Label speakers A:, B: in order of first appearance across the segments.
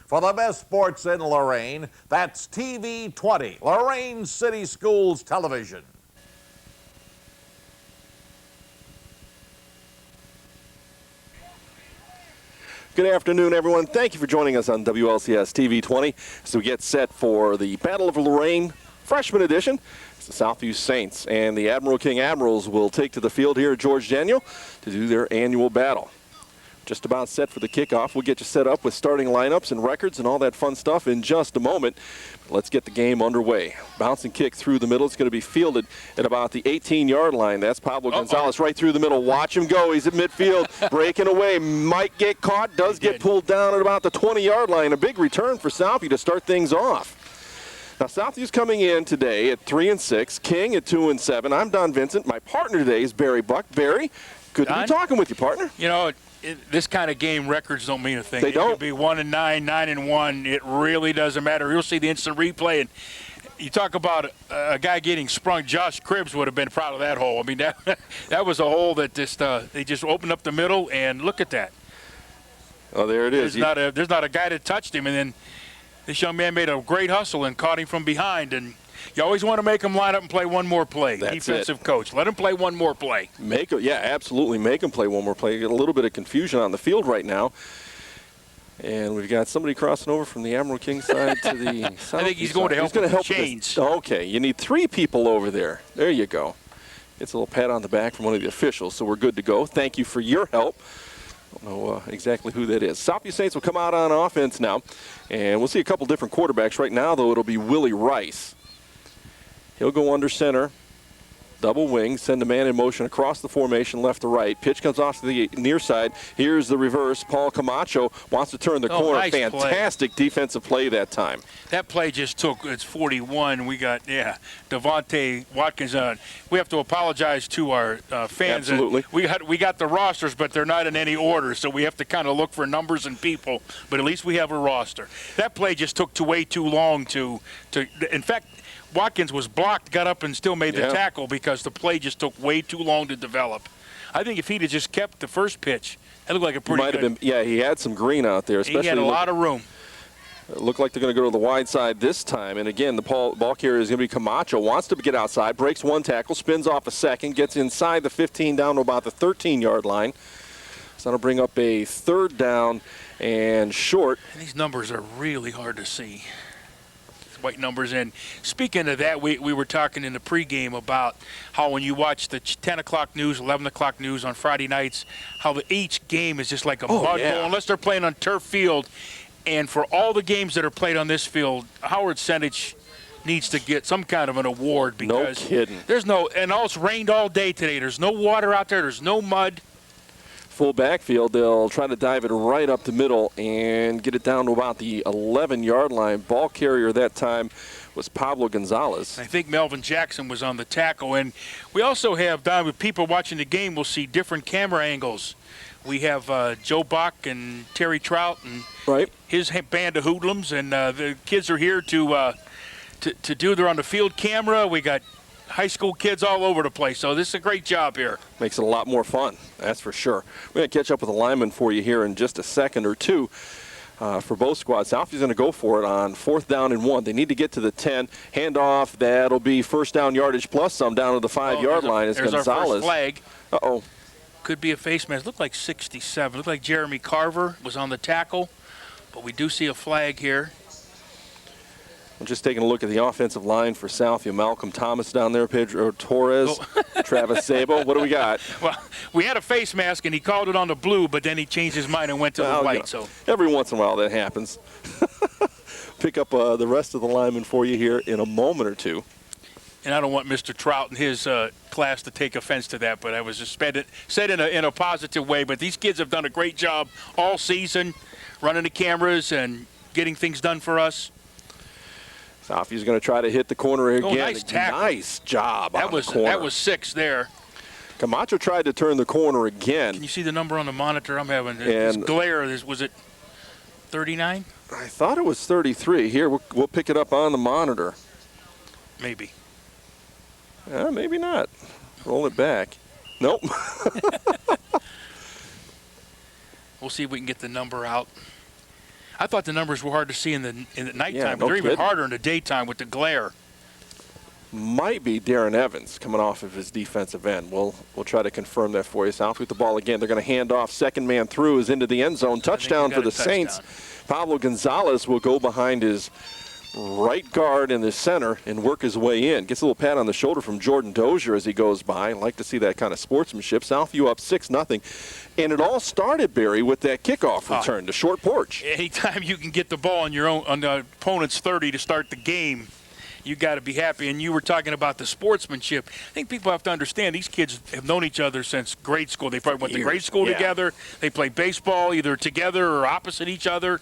A: For the best sports in Lorain, that's TV 20, Lorain City Schools Television.
B: Good afternoon, everyone. Thank you for joining us on WLCS TV 20 as we get set for the Battle of Lorain Freshman Edition. It's the Southview Saints and the Admiral King Admirals will take to the field here at George Daniel to do their annual battle. Just about set for the kickoff. We'll get you set up with starting lineups and records and all that fun stuff in just a moment. Let's get the game underway. Bouncing kick through the middle. It's going to be fielded at about the 18-yard line. That's Pablo Gonzalez right through the middle. Watch him go. He's at midfield, breaking away. Might get caught. Does get pulled down at about the 20-yard line. A big return for Southview to start things off. Now, Southview's coming in today at 3-6. King at 2-7. I'm Don Vincent. My partner today is Barry Buck. Barry, good to be talking with you, partner.
C: You know, this kind of game, records don't mean a thing.
B: They don't.
C: It could be 1-9, 9-1. It really doesn't matter. You'll see the instant replay, and you talk about a guy getting sprung. Josh Cribbs would have been proud of that hole. I mean, that was a hole that just they just opened up the middle, and look at that.
B: Oh, there it is.
C: There's not a guy that touched him, and then this young man made a great hustle and caught him from behind. And you always want to make him line up and play one more play.
B: That's
C: defensive coach. Let him play one more play.
B: Yeah, absolutely. Make him play one more play. Get a little bit of confusion on the field right now. And we've got somebody crossing over from the Admiral King side to the south.
C: I think he's going to help with the chains.
B: Okay, you need 3 people over there. There you go. Gets a little pat on the back from one of the officials, so we're good to go. Thank you for your help. I don't know exactly who that is. Southview Saints will come out on offense now. And we'll see a couple different quarterbacks. Right now, though, it'll be Willie Rice. He'll go under center, double wing, send a man in motion across the formation, left to right. Pitch comes off to the near side. Here's the reverse. Paul Camacho wants to turn the corner.
C: Nice
B: Fantastic defensive play that time.
C: That play just took, it's 41. We got, Devontae Watkins on. We have to apologize to our fans.
B: Absolutely.
C: We got the rosters, but they're not in any order, so we have to kind of look for numbers and people, but at least we have a roster. That play just took way too long to in fact, Watkins was blocked, got up, and still made the tackle because the play just took way too long to develop. I think if he'd have just kept the first pitch, that looked like a pretty good.
B: He had some green out there. Especially
C: he had a lot of room.
B: It looked like they're going to go to the wide side this time. And again, the ball carrier is going to be Camacho. Wants to get outside, breaks one tackle, spins off a second, gets inside the 15 down to about the 13-yard line. So that'll bring up a 3rd down and short.
C: And these numbers are really hard to see. White numbers. And speaking of that, we were talking in the pregame about how when you watch the 10 o'clock news, 11 o'clock news on Friday nights, how each game is just like a mud bowl unless they're playing on turf field. And for all the games that are played on this field, Howard Senich needs to get some kind of an award because
B: no kidding.
C: And it's rained all day today. There's no water out there. There's no mud.
B: Full backfield, they'll try to dive it right up the middle and get it down to about the 11-yard line. Ball carrier that time was Pablo Gonzalez.
C: I think Melvin Jackson was on the tackle. And we also have, Don, with people watching the game, we'll see different camera angles. We have Joe Bach and Terry Trout and his band of hoodlums, and the kids are here to do. They're on the field camera. We got high school kids all over the place, so this is a great job here.
B: Makes it a lot more fun, that's for sure. We're going to catch up with a lineman for you here in just a second or two for both squads. Southview's going to go for it on 4th down and 1. They need to get to the 10. Handoff, that'll be 1st down yardage plus some down to the 5-yard line. It's Gonzalez.
C: Our first flag.
B: Uh-oh.
C: Could be a face mask. Looked like 67. Looked like Jeremy Carver was on the tackle, but we do see a flag here.
B: I'm just taking a look at the offensive line for Southview. Malcolm Thomas down there, Pedro Torres, Travis Sabo. What do we got?
C: Well, we had a face mask, and he called it on the blue, but then he changed his mind and went to the white. So
B: every once in a while that happens. Pick up the rest of the linemen for you here in a moment or two.
C: And I don't want Mr. Trout and his class to take offense to that, but I was just said in a positive way. But these kids have done a great job all season, running the cameras and getting things done for us.
B: Southview's going to try to hit the corner again.
C: Nice tackle.
B: Nice job on the corner.
C: That was 6 there.
B: Camacho tried to turn the corner again.
C: Can you see the number on the monitor? I'm having this glare. Was it 39?
B: I thought it was 33. Here, we'll pick it up on the monitor.
C: Maybe.
B: Maybe not. Roll it back. Nope.
C: We'll see if we can get the number out. I thought the numbers were hard to see in the nighttime,
B: Yeah,
C: but
B: no
C: they're even
B: kidding.
C: harder in the daytime with the glare.
B: Might be Darren Evans coming off of his defensive end. We'll try to confirm that for you. South with the ball again. They're going to hand off. Second man through is into the end zone. Touchdown for the Saints. Pablo Gonzalez will go behind his right guard in the center and work his way in. Gets a little pat on the shoulder from Jordan Dozier as he goes by. Like to see that kind of sportsmanship. Southview up 6-0. And it all started, Barry, with that kickoff return to short porch.
C: Anytime you can get the ball on the opponent's 30 to start the game, you got to be happy. And you were talking about the sportsmanship. I think people have to understand these kids have known each other since grade school. They probably went to grade school together. They play baseball either together or opposite each other.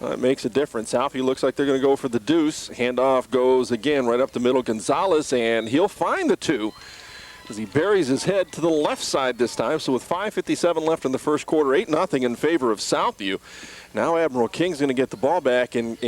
B: It makes a difference. Southview looks like they're going to go for the deuce. Handoff goes again right up the middle. Gonzalez, and he'll find the two as he buries his head to the left side this time. So with 5:57 left in the first quarter, 8-0 in favor of Southview. Now Admiral King's going to get the ball back, and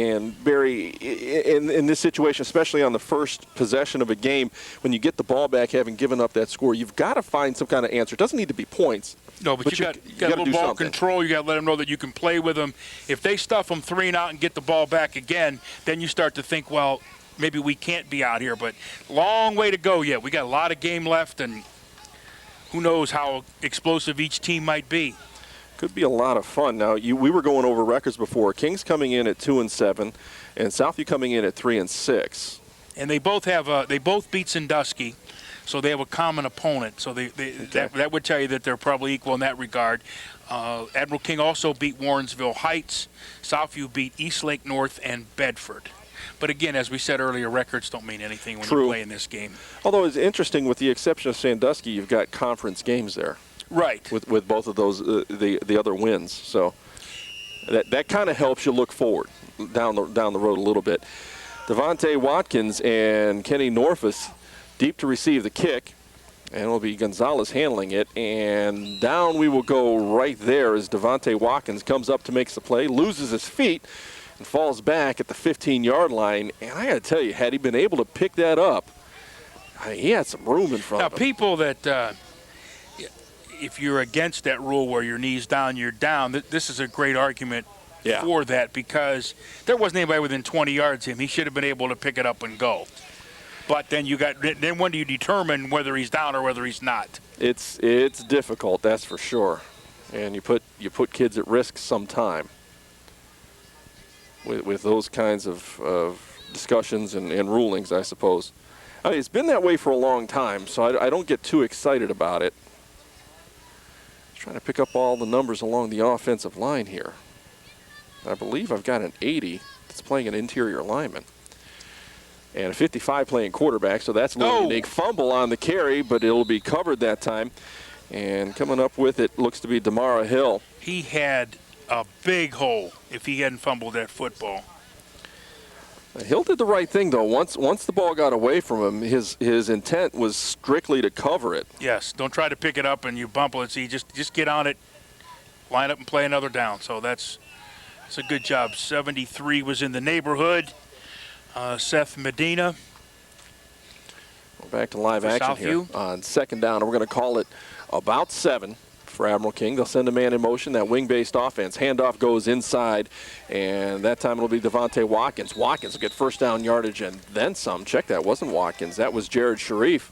B: Barry, in this situation, especially on the first possession of a game, when you get the ball back having given up that score, you've got to find some kind of answer. It doesn't need to be points.
C: No, but you got a little ball
B: something.
C: control. You got to let them know that you can play with them. If they stuff them 3 and out and get the ball back again, then you start to think, well, maybe we can't be out here. But long way to go yet. We got a lot of game left, and who knows how explosive each team might be.
B: Could be a lot of fun. Now, we were going over records before. Kings coming in at 2-7, and Southview coming in at 3-6.
C: And they both beat Sandusky, so they have a common opponent. So that would tell you that they're probably equal in that regard. Admiral King also beat Warrensville Heights. Southview beat Eastlake North and Bedford. But again, as we said earlier, records don't mean anything when you play in this game.
B: Although it's interesting, with the exception of Sandusky, you've got conference games there.
C: Right.
B: With both of those, the other wins. So that kind of helps you look forward down the road a little bit. Devontae Watkins and Kenny Norfus deep to receive the kick. And it'll be Gonzalez handling it. And down we will go right there as Devontae Watkins comes up to make the play, loses his feet, and falls back at the 15-yard line. And I got to tell you, had he been able to pick that up, he had some room in front of him.
C: Now, people that if you're against that rule where your knee's down, you're down, this is a great argument for that, because there wasn't anybody within 20 yards of him. He should have been able to pick it up and go. But then then when do you determine whether he's down or whether he's not?
B: It's difficult, that's for sure. And you put kids at risk sometime with those kinds of discussions and rulings, I suppose. I mean, it's been that way for a long time, so I don't get too excited about it. Trying to pick up all the numbers along the offensive line here. I believe I've got an 80 that's playing an interior lineman. And a 55 playing quarterback, so that's a little unique. Fumble on the carry, but it'll be covered that time. And coming up with it looks to be Damara Hill.
C: He had a big hole if he hadn't fumbled that football.
B: Hill did the right thing, though. Once the ball got away from him, his intent was strictly to cover it.
C: Yes, don't try to pick it up and you bump it. See, just get on it, line up and play another down. So that's a good job. 73 was in the neighborhood. Seth Medina.
B: We're back to live action here on second down. And we're going to call it about 7 for Admiral King. They'll send a man in motion, that wing-based offense. Handoff goes inside, and that time it'll be Devontae Watkins. Watkins will get first down yardage and then some. Check that, wasn't Watkins. That was Jared Sharif.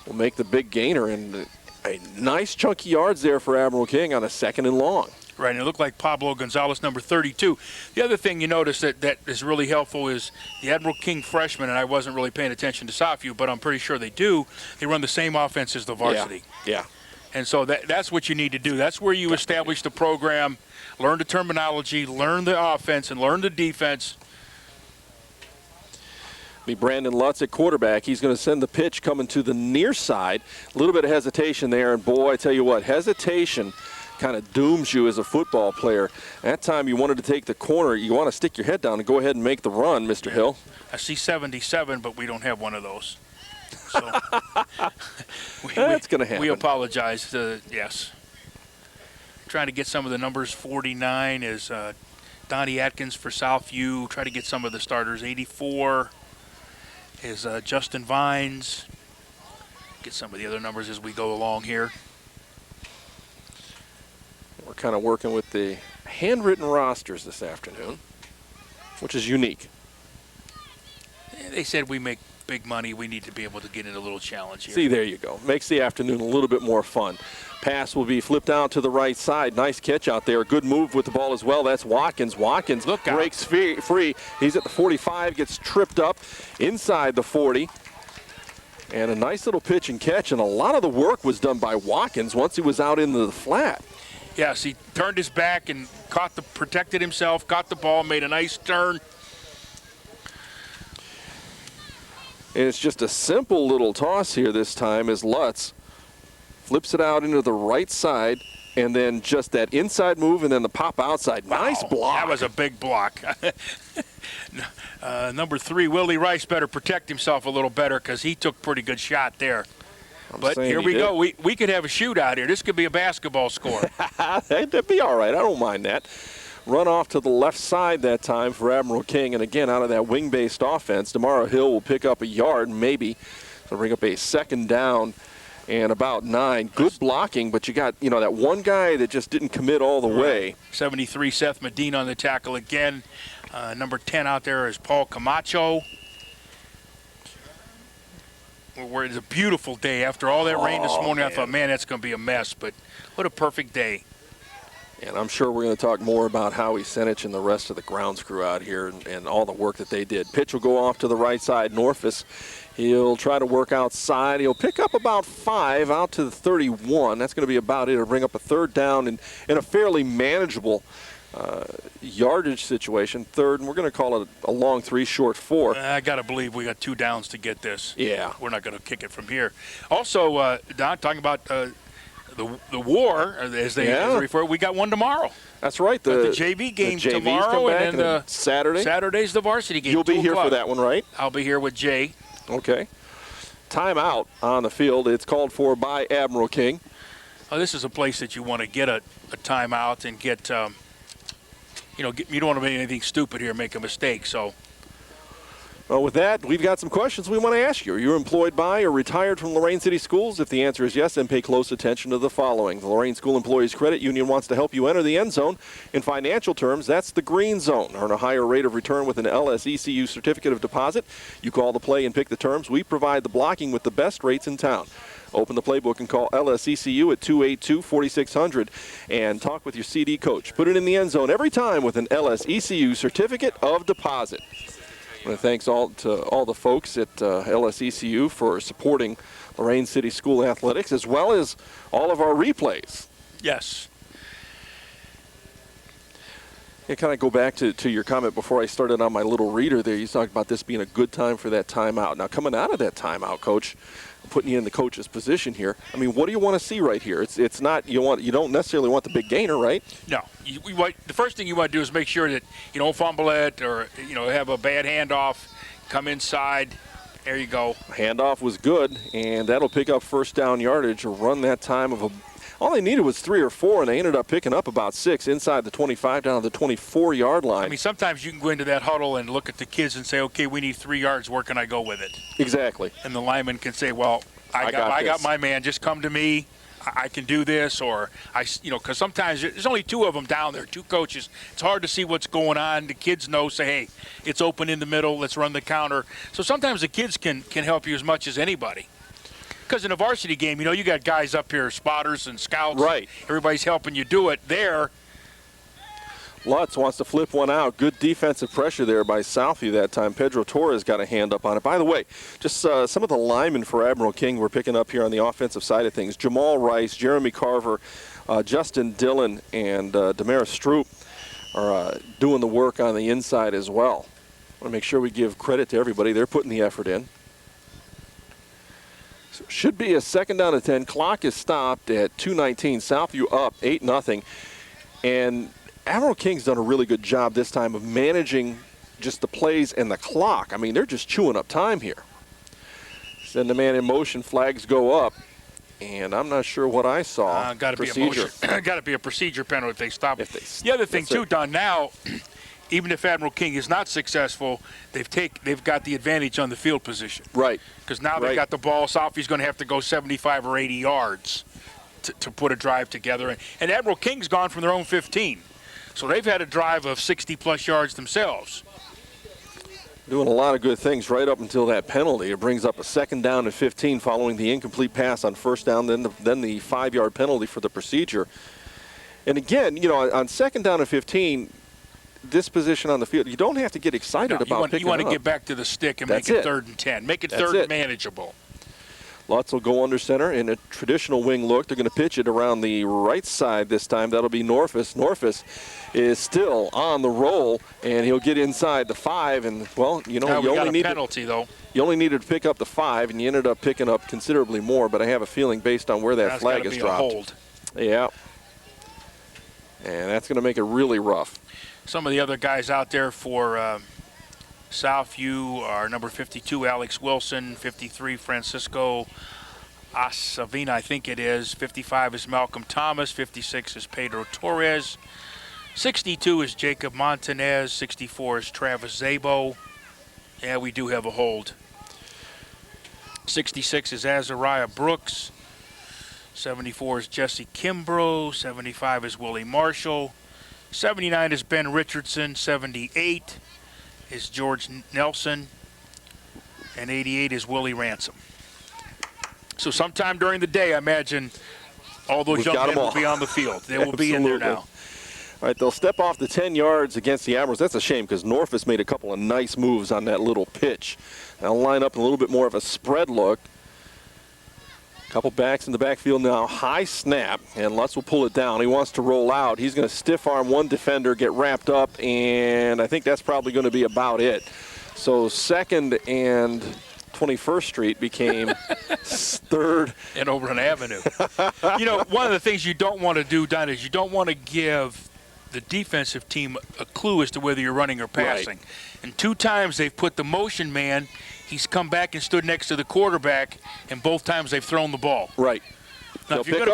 B: Will make the big gainer, and a nice chunky yards there for Admiral King on a 2nd and long.
C: Right, and it looked like Pablo Gonzalez, number 32. The other thing you notice that is really helpful is the Admiral King freshman, and I wasn't really paying attention to Southview, but I'm pretty sure they do. They run the same offense as the varsity.
B: Yeah.
C: And so that's what you need to do. That's where you establish the program, learn the terminology, learn the offense, and learn the defense.
B: Be Brandon Lutz at quarterback. He's going to send the pitch coming to the near side. A little bit of hesitation there, and boy, I tell you what, hesitation kind of dooms you as a football player. That time you wanted to take the corner. You want to stick your head down and go ahead and make the run, Mr. Hill.
C: I see 77, but we don't have one of those. So
B: that's going to happen.
C: We apologize. Yes. Trying to get some of the numbers. 49 is Donnie Atkins for Southview. Try to get some of the starters. 84 is Justin Vines. Get some of the other numbers as we go along here.
B: We're kind of working with the handwritten rosters this afternoon, which is unique.
C: They said we make big money. We need to be able to get in a little challenge here.
B: See, there you go. Makes the afternoon a little bit more fun. Pass will be flipped out to the right side. Nice catch out there. Good move with the ball as well. That's Watkins. Watkins breaks free. He's at the 45, gets tripped up inside the 40. And a nice little pitch and catch, and a lot of the work was done by Watkins once he was out into the flat.
C: Yes, he turned his back and protected himself, caught the ball, made a nice turn.
B: And it's just a simple little toss here this time as Lutz flips it out into the right side, and then just that inside move and then the pop outside. Nice block.
C: That was a big block. Number 3, Willie Rice better protect himself a little better because he took a pretty good shot there. But here we go. We could have a shootout here. This could be a basketball score.
B: That'd be all right. I don't mind that. Run off to the left side that time for Admiral King. And again, out of that wing-based offense, DeMauro Hill will pick up a yard, maybe. So bring up a second down and about 9. Good blocking, but you got, that one guy that just didn't commit all the way.
C: 73, Seth Medina on the tackle again. Number 10 out there is Paul Camacho. It's a beautiful day. After all that rain this morning, I thought, man, that's going to be a mess. But what a perfect day.
B: And I'm sure we're going to talk more about Howie Senich and the rest of the grounds crew out here and all the work that they did. Pitch will go off to the right side. Norfus, he'll try to work outside. He'll pick up about 5 out to the 31. That's going to be about it. It'll bring up a third down in a fairly manageable yardage situation. Third, and we're going to call it a long 3, short 4.
C: I got to believe we got 2 downs to get this.
B: Yeah.
C: We're not going to kick it from here. Also, Don, talking about the war, as they refer, we got one tomorrow.
B: That's right.
C: The JV game tomorrow, and then Saturday's the varsity game.
B: You'll be here for that one, right?
C: I'll be here with Jay.
B: Okay. Timeout on the field. It's called for by Admiral King.
C: Oh, this is a place that you want to get a timeout and get, you don't want to make anything stupid here, make a mistake. So.
B: Well, with that, we've got some questions we want to ask you. Are you employed by or retired from Lorain City Schools? If the answer is yes, then pay close attention to the following. The Lorain School Employees Credit Union wants to help you enter the end zone. In financial terms, that's the green zone. Earn a higher rate of return with an LSECU certificate of deposit. You call the play and pick the terms. We provide the blocking with the best rates in town. Open the playbook and call LSECU at 282-4600 and talk with your CD coach. Put it in the end zone every time with an LSECU certificate of deposit. I want to thank all the folks at LSECU for supporting Lorain City School athletics, as well as all of our replays.
C: Yes.
B: I kind of go back to your comment before I started on my little reader there. You talked about this being a good time for that timeout. Now, coming out of that timeout, Coach, putting you in the coach's position here. I mean, what do you want to see right here? It's not you don't necessarily want the big gainer, right?
C: No. The first thing you want to do is make sure that you don't fumble it or have a bad handoff. Come inside. There you go.
B: Handoff was good, and that'll pick up first down yardage or run that time of all they needed was 3 or 4, and they ended up picking up about 6 inside the 25 down to the 24-yard line.
C: I mean, sometimes you can go into that huddle and look at the kids and say, okay, we need 3 yards. Where can I go with it?
B: Exactly.
C: And the lineman can say, well, I got my man. Just come to me. I can do this. Or, because sometimes there's only 2 of them down there, 2 coaches. It's hard to see what's going on. The kids know, say, hey, it's open in the middle. Let's run the counter. So sometimes the kids can help you as much as anybody. Because in a varsity game, you got guys up here, spotters and scouts.
B: Right.
C: Everybody's helping you do it. There.
B: Lutz wants to flip one out. Good defensive pressure there by Southview that time. Pedro Torres got a hand up on it. By the way, just some of the linemen for Admiral King we're picking up here on the offensive side of things. Jamal Rice, Jeremy Carver, Justin Dillon, and Damaris Stroop are doing the work on the inside as well. I want to make sure we give credit to everybody. They're putting the effort in. Should be a second down to 10. Clock is stopped at 2:19. Southview up 8-0. And Admiral King's done a really good job this time of managing just the plays and the clock. I mean, they're just chewing up time here. Send the man in motion. Flags go up. And I'm not sure what I saw.
C: Got to be a procedure penalty if they stop. The other thing, too, Don, now, even if Admiral King is not successful, they've got the advantage on the field position.
B: Right.
C: Because now they've got the ball. Southview's going to have to go 75 or 80 yards to put a drive together. And Admiral King's gone from their own 15. So they've had a drive of 60-plus yards themselves.
B: Doing a lot of good things right up until that penalty. It brings up a 2nd down and 15 following the incomplete pass on 1st down, then the 5-yard penalty for the procedure. And again, you know, on 2nd down and 15, this position on the field, you don't have to get excited about picking
C: You want
B: it
C: to
B: up.
C: get back to the stick and
B: That's
C: make it
B: it.
C: 3rd and 10. Make it
B: That's
C: 3rd
B: it.
C: and manageable.
B: Lutz will go under center in a traditional wing look. They're going to pitch it around the right side this time. That'll be Norfus. Norfus is still on the roll, and he'll get inside the 5. And, well, you know,
C: Now
B: you
C: we got
B: only
C: a
B: need
C: penalty, though.
B: You only needed to pick up the 5, and you ended up picking up considerably more. But I have a feeling, based on where that flag is dropped,
C: a hold.
B: Yeah, and that's going to make it really rough.
C: Some of the other guys out there for Southview are number 52, Alex Wilson, 53, Francisco Asavina, I think it is. 55 is Malcolm Thomas, 56 is Pedro Torres, 62 is Jacob Montanez, 64 is Travis Zabo. Yeah, we do have a hold. 66 is Azariah Brooks, 74 is Jesse Kimbrough, 75 is Willie Marshall, 79 is Ben Richardson, 78 is George Nelson, and 88 is Willie Ransom. So sometime during the day, I imagine all those young men will be on the field. They will be in there now.
B: All right, they'll step off the 10 yards against the Admirals. That's a shame because Norfus made a couple of nice moves on that little pitch. They'll line up in a little bit more of a spread look. Couple backs in the backfield now. High snap, and Lutz will pull it down. He wants to roll out. He's going to stiff arm one defender, get wrapped up, and I think that's probably going to be about it. So 2nd and 21st Street became 3rd.
C: And Oberlin Avenue. You know, one of the things you don't want to do, Don, is you don't want to give the defensive team a clue as to whether you're running or passing.
B: Right.
C: And 2 times they've put the motion man. He's come back and stood next to the quarterback, and both times they've thrown the ball.
B: Right.
C: Now, if you're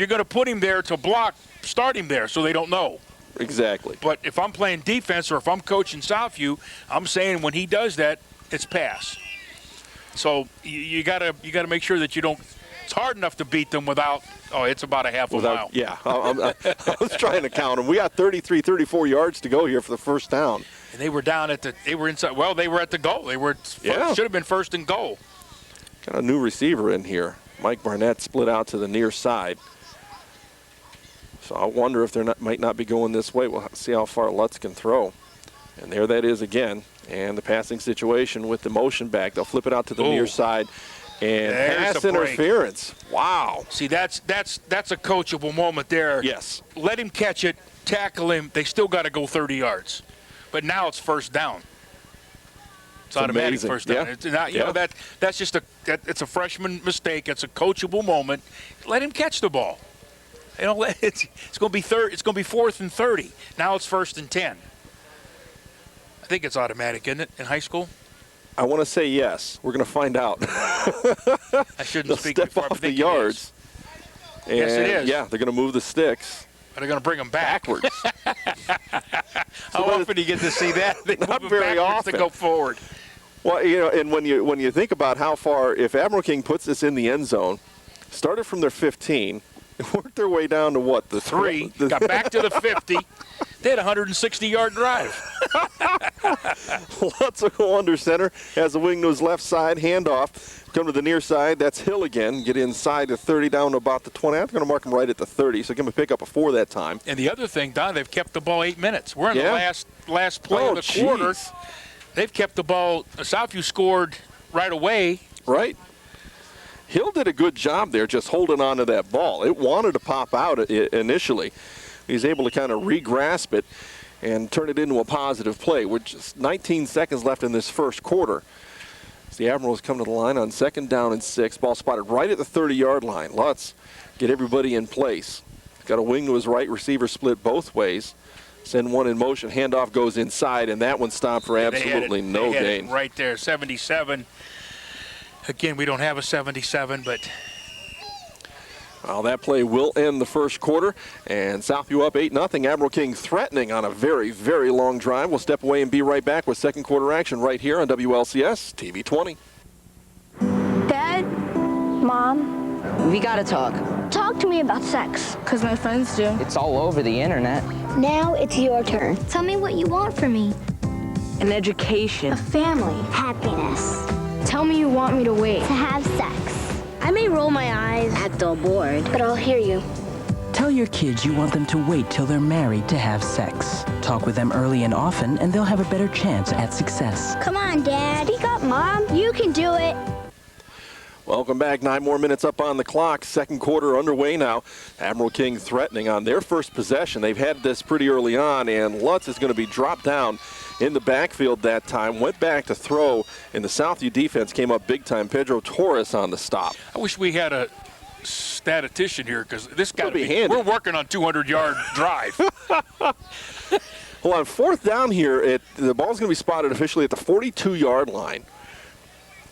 C: going to put him there to block, start him there so they don't know.
B: Exactly.
C: But if I'm playing defense or if I'm coaching Southview, I'm saying when he does that, it's pass. So you gotta make sure that you don't. It's hard enough to beat them without. Oh, it's about a half a mile.
B: Yeah, I was trying to count them. We got 33, 34 yards to go here for the 1st down.
C: And they were down at the. They were inside. Well, they were at the goal. They were.
B: Yeah.
C: Should have been 1st and goal.
B: Got a new receiver in here. Mike Barnett split out to the near side. So I wonder if might not be going this way. We'll see how far Lutz can throw. And there that is again. And the passing situation with the motion back. They'll flip it out to the near side. And
C: there's
B: pass
C: a break.
B: interference. Wow.
C: See, that's a coachable moment there.
B: Yes.
C: Let him catch it, tackle him. They still got to go 30 yards. But now it's 1st down. It's automatic
B: amazing.
C: 1st down.
B: Yeah.
C: It's not, you
B: Yeah.
C: know, that's just it's a freshman mistake. It's a coachable moment. Let him catch the ball. You know, it's going to be It's going to be 4th and 30. Now it's 1st and 10. I think it's automatic, isn't it, in high school?
B: I want to say yes. We're going to find out.
C: I shouldn't
B: They'll
C: speak
B: step
C: before I
B: off the
C: think
B: yards.
C: it is. Yes, it is.
B: Yeah, they're going to move the sticks.
C: But they're going to bring them back.
B: Backwards.
C: How often do you get to see that? They
B: Not
C: move it
B: very
C: backwards
B: often.
C: to go forward.
B: Well, you know, and when you think about how far, if Admiral King puts this in the end zone, started from their 15, worked their way down to what, the
C: 3, got back to the 50. They had a 160-yard drive.
B: Lutz will go under center, has the wing to his left side, handoff, come to the near side. That's Hill again, get inside the 30 down to about the 20. I'm going to mark him right at the 30, so give him a pick up a 4 that time.
C: And the other thing, Don, they've kept the ball 8 minutes. We're in the last play of the quarter. They've kept the ball. Southview scored right away.
B: Right. Hill did a good job there just holding on to that ball. It wanted to pop out initially. He's able to kind of re-grasp it and turn it into a positive play with just 19 seconds left in this 1st quarter. As the Admirals come to the line on 2nd down and 6. Ball spotted right at the 30-yard line. Lutz get everybody in place. Got a wing to his right, receiver split both ways. Send one in motion, handoff goes inside, and that one stopped for absolutely no gain.
C: Right there, 77. Again, we don't have a 77, but
B: well, that play will end the 1st quarter, and Southview up 8-0. Admiral King threatening on a very, very long drive. We'll step away and be right back with 2nd quarter action right here on WLCS TV 20.
D: Dad, Mom,
E: We gotta talk.
D: talk to me about sex.
E: Cause my friends do. It's all over the internet.
D: Now it's your turn. Tell me what you want from me.
E: An education.
D: A family. Happiness.
E: Tell me you want me to wait.
D: To have sex. I may roll my eyes, act all bored, but I'll hear you.
F: Tell your kids you want them to wait till they're married to have sex. Talk with them early and often, and they'll have a better chance at success.
D: Come on, Dad. Speak up, Mom. You can do it.
B: Welcome back. 9 more minutes up on the clock. Second quarter underway now. Admiral King threatening on their first possession. They've had this pretty early on, and Lutz is going to be dropped down in the backfield that time. Went back to throw, and the Southview defense came up big time. Pedro Torres on the stop.
C: I wish we had a statistician here, because this got to be
B: handy.
C: We're working on 200-yard drive.
B: Well, on fourth down here, the ball's going to be spotted officially at the 42-yard line.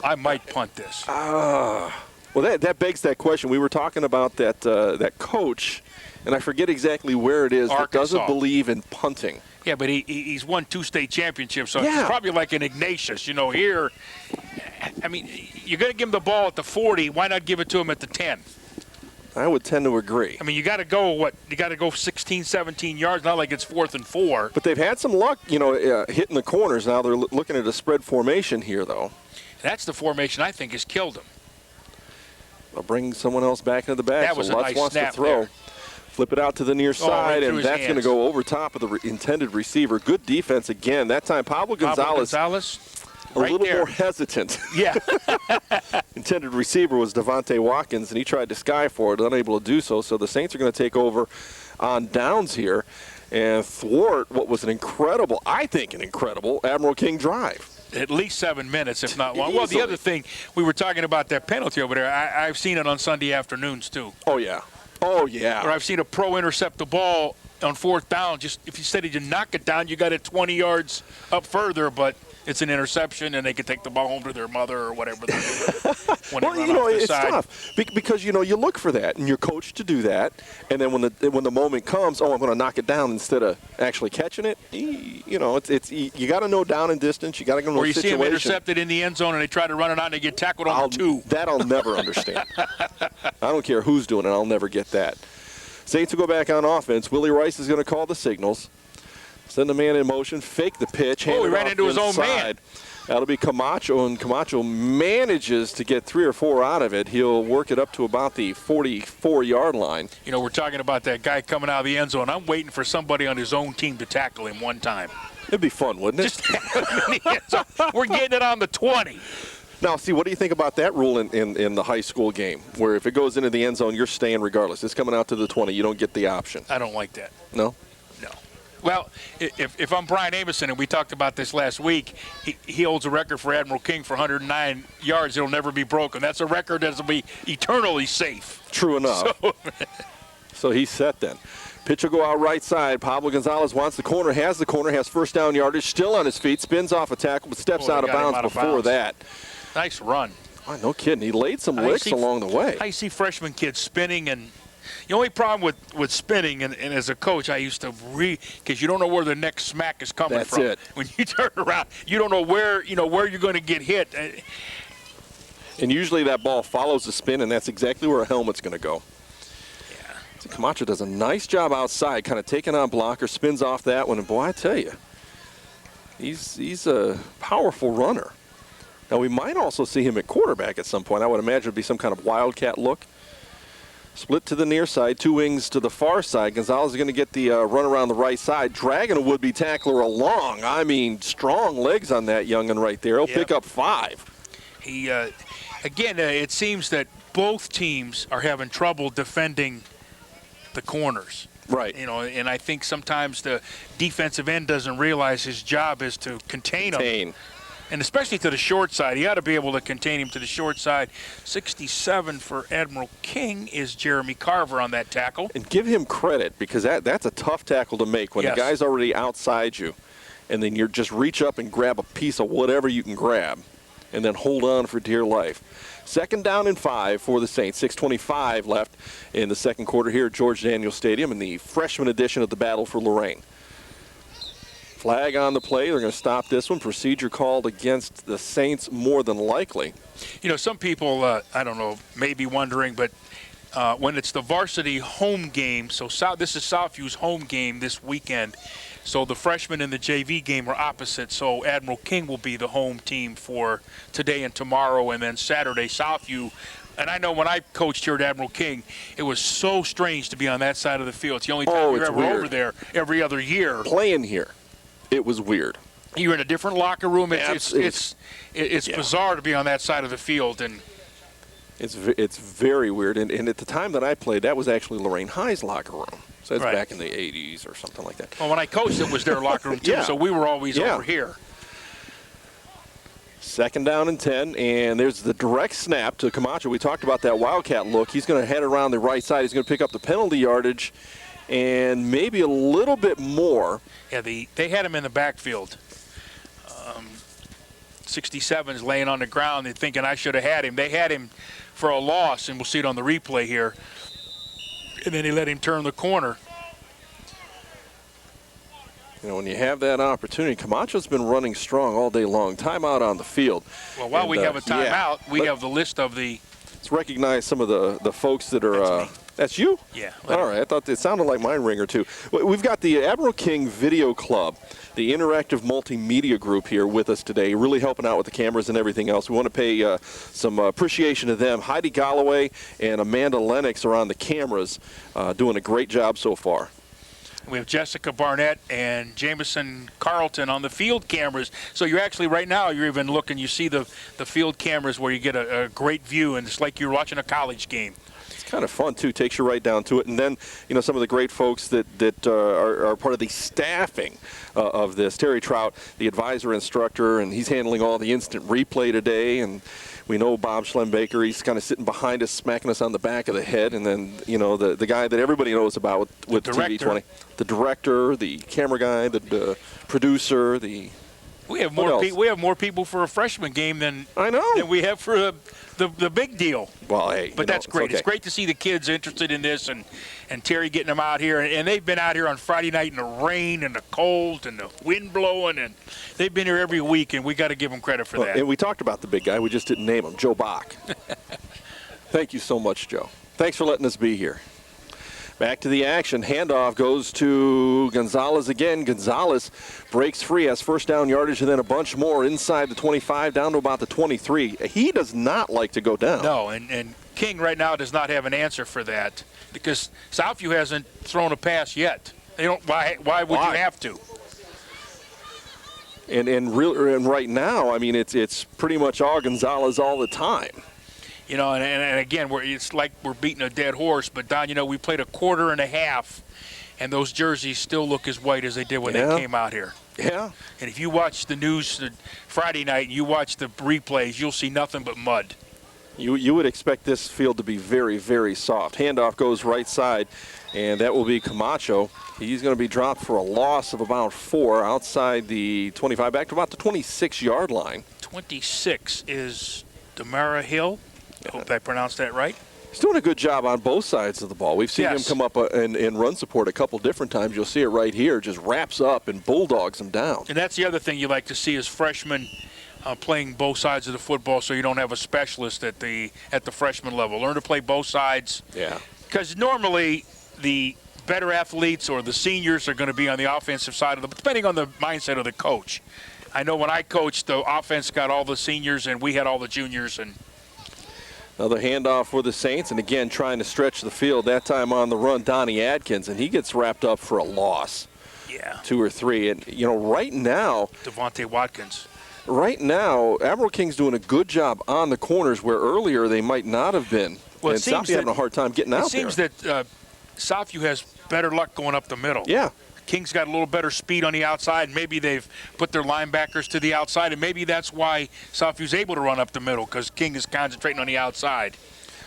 C: I might punt this.
B: Well, that begs that question. We were talking about that coach, and I forget exactly where it is, that doesn't believe in punting.
C: Yeah, but he's won 2 state championships, so
B: Yeah.
C: it's probably like an Ignatius. Here, I mean, you're going to give him the ball at the 40. Why not give it to him at the 10?
B: I would tend to agree.
C: I mean, you got to go, You got to go 16, 17 yards, not like it's 4th and 4.
B: But they've had some luck, hitting the corners. Now they're looking at a spread formation here, though.
C: That's the formation I think has killed him.
B: They'll bring someone else back into the back.
C: That was
B: so
C: a
B: Lutz
C: nice
B: wants
C: snap
B: to throw.
C: there.
B: Flip it out to the near side,
C: right through
B: and
C: his
B: that's going to
C: hands.
B: go over top of the intended receiver. Good defense again. That time, Pablo Gonzalez a
C: right
B: little
C: there.
B: more hesitant.
C: Yeah.
B: Intended receiver was Devontae Watkins, and he tried to sky for it, unable to do so. So the Saints are going to take over on downs here and thwart what was an incredible Admiral King drive.
C: At least 7 minutes, if not longer.
B: Easily.
C: Well, the other thing, we were talking about that penalty over there. I've seen it on Sunday afternoons, too.
B: Oh, yeah. Oh, yeah.
C: Or I've seen a pro intercept the ball on 4th down. Just if you said he didn't knock it down, you got it 20 yards up further, but it's an interception, and they can take the ball home to their mother or whatever they do. When
B: Well,
C: they run off the
B: it's
C: side.
B: tough because you look for that, and you're coached to do that, and then when the moment comes, I'm going to knock it down instead of actually catching it. It's you got to know down and distance. You got to know
C: Or you
B: situation.
C: see him intercepted in the end zone, and they try to run it out, and they get tackled on the 2.
B: That I'll never understand. I don't care who's doing it. I'll never get that. Saints will go back on offense. Willie Rice is going to call the signals. Send the man in motion, fake the pitch, hand
C: he
B: it
C: ran
B: off
C: into his own man.
B: inside. That'll be Camacho, and Camacho manages to get 3 or 4 out of it. He'll work it up to about the 44-yard line.
C: We're talking about that guy coming out of the end zone. I'm waiting for somebody on his own team to tackle him one time.
B: It'd be fun, wouldn't it?
C: Just have him in the end zone. We're getting it on the 20.
B: Now, see, what do you think about that rule in the high school game, where if it goes into the end zone, you're staying regardless? It's coming out to the 20. You don't get the option.
C: I don't like that.
B: No?
C: No. Well, if I'm Brian Amison, and we talked about this last week, he holds a record for Admiral King for 109 yards. It'll never be broken. That's a record that will be eternally safe.
B: True enough. So he's set then. Pitch will go out right side. Pablo Gonzalez wants the corner, has first down yardage, still on his feet, spins off a tackle, but steps out of bounds before that.
C: Nice run.
B: Oh, no kidding. He laid some licks along the way.
C: I see freshman kids spinning, and the only problem with spinning, and as a coach, I used to because you don't know where the next smack is coming from.
B: That's it.
C: When you turn around, you don't know where you're going to get hit.
B: And usually that ball follows the spin, and that's exactly where a helmet's going to go.
C: Yeah.
B: So Camacho does a nice job outside, kind of taking on blocker, spins off that one, and boy, I tell you, he's a powerful runner. Now, we might also see him at quarterback at some point. I would imagine it would be some kind of wildcat look. Split to the near side, 2 wings to the far side. Gonzalez is going to get the run around the right side, dragging a would-be tackler along. I mean, strong legs on that young'un right there. He'll pick up 5.
C: He, again, it seems that both teams are having trouble defending the corners.
B: Right.
C: And I think sometimes the defensive end doesn't realize his job is to contain them. And especially to the short side. He ought to be able to contain him to the short side. 67 for Admiral King is Jeremy Carver on that tackle.
B: And give him credit, because that's a tough tackle to make when the guy's already outside you, and then you just reach up and grab a piece of whatever you can grab and then hold on for dear life. Second down and 5 for the Saints. 6:25 left in the second quarter here at George Daniels Stadium in the freshman edition of the Battle for Lorain. Flag on the play. They're going to stop this one. Procedure called against the Saints more than likely.
C: Some people, I don't know, may be wondering, but when it's the varsity home game, so this is Southview's home game this weekend. So the freshmen in the JV game are opposite. So Admiral King will be the home team for today and tomorrow, and then Saturday Southview. And I know when I coached here at Admiral King, it was so strange to be on that side of the field. It's the only time you're ever over there every other year.
B: Playing here, it was weird.
C: You're in a different locker room. It's
B: Yeah.
C: bizarre to be on that side of the field. And
B: It's very weird. And at the time that I played, that was actually Lorain High's locker room. So that's
C: Right.
B: back in the 80s or something like that.
C: well, when I coached, it was their locker room too.
B: Yeah.
C: So we were always
B: Yeah.
C: over here.
B: Second down and 10, and there's the direct snap to Camacho. We talked about that Wildcat look. He's going to head around the right side. He's going to pick up the penalty yardage and maybe a little bit more.
C: Yeah, they had him in the backfield. 67 is laying on the ground. They're thinking I should have had him. They had him for a loss, and we'll see it on the replay here. And then they let him turn the corner.
B: You know, when you have that opportunity, Camacho's been running strong all day long. Timeout on the field.
C: Well, while we have a timeout,
B: yeah.
C: we have the list of the.
B: Let's recognize some of the folks that are.
C: That's me.
B: That's you?
C: Yeah.
B: All right. I thought it sounded like mine ringer too. We've got the Admiral King Video Club, the interactive multimedia group here with us today, really helping out with the cameras and everything else. We want to pay some appreciation to them. Heidi Galloway and Amanda Lennox are on the cameras, doing a great job so far.
C: We have Jessica Barnett and Jameson Carlton on the field cameras. So you're actually, right now, you're even looking, you see the field cameras where you get a great view, and it's like you're watching a college game.
B: It's kind of fun, too. Takes you right down to it. And then, you know, some of the great folks that are part of the staffing of this. Terry Trout, the advisor instructor, and he's handling all the instant replay today. And we know Bob Schlembaker, he's kind of sitting behind us, smacking us on the back of the head. And then, you know, the guy that everybody knows about with TV20. The director, the camera guy, the producer,
C: We have
B: What
C: more
B: else?
C: we have more people for a freshman game than
B: I know.
C: than we have for the big deal.
B: Well, hey.
C: But that's great. It's great to see the kids interested in this, and Terry getting them out here. And they've been out here on Friday night in the rain and the cold and the wind blowing, and they've been here every week, and we got to give them credit for that.
B: And we talked about the big guy. We just didn't name him, Joe Bach. Thank you so much, Joe. Thanks for letting us be here. Back to the action. Handoff goes to Gonzalez again. Gonzalez breaks free, has first down yardage, and then a bunch more inside the 25 down to about the 23. He does not like to go down.
C: No, and King right now does not have an answer for that because Southview hasn't thrown a pass yet. They don't. Why would you have to?
B: And right now, I mean, it's pretty much all Gonzalez all the time.
C: You know, and again, it's like we're beating a dead horse. But, Don, you know, we played a quarter and a half, and those jerseys still look as white as they did when they came out here.
B: Yeah.
C: And if you watch the news Friday night and you watch the replays, you'll see nothing but mud.
B: You would expect this field to be very, very soft. Handoff goes right side, and that will be Camacho. He's going to be dropped for a loss of about 4 outside the 25, back to about the 26-yard line.
C: 26 is Demara Hill. I hope I pronounced that right.
B: He's doing a good job on both sides of the ball. We've seen him come up and run support a couple different times. You'll see it right here. Just wraps up and bulldogs him down.
C: And that's the other thing you like to see is freshmen playing both sides of the football, so you don't have a specialist at the freshman level. Learn to play both sides.
B: Yeah.
C: Because normally the better athletes or the seniors are going to be on the offensive side of the, depending on the mindset of the coach. I know when I coached, the offense got all the seniors and we had all the juniors. And
B: another handoff for the Saints, and again trying to stretch the field. That time on the run, Donnie Adkins, and he gets wrapped up for a loss.
C: Yeah.
B: 2 or 3. And, you know, right now,
C: Devontae Watkins.
B: Right now, Admiral King's doing a good job on the corners where earlier they might not have been.
C: Well,
B: and Southview having a hard time getting out there.
C: It seems that Southview has better luck going up the middle.
B: Yeah.
C: King's got a little better speed on the outside. Maybe they've put their linebackers to the outside, and maybe that's why Southview's able to run up the middle, because King is concentrating on the outside.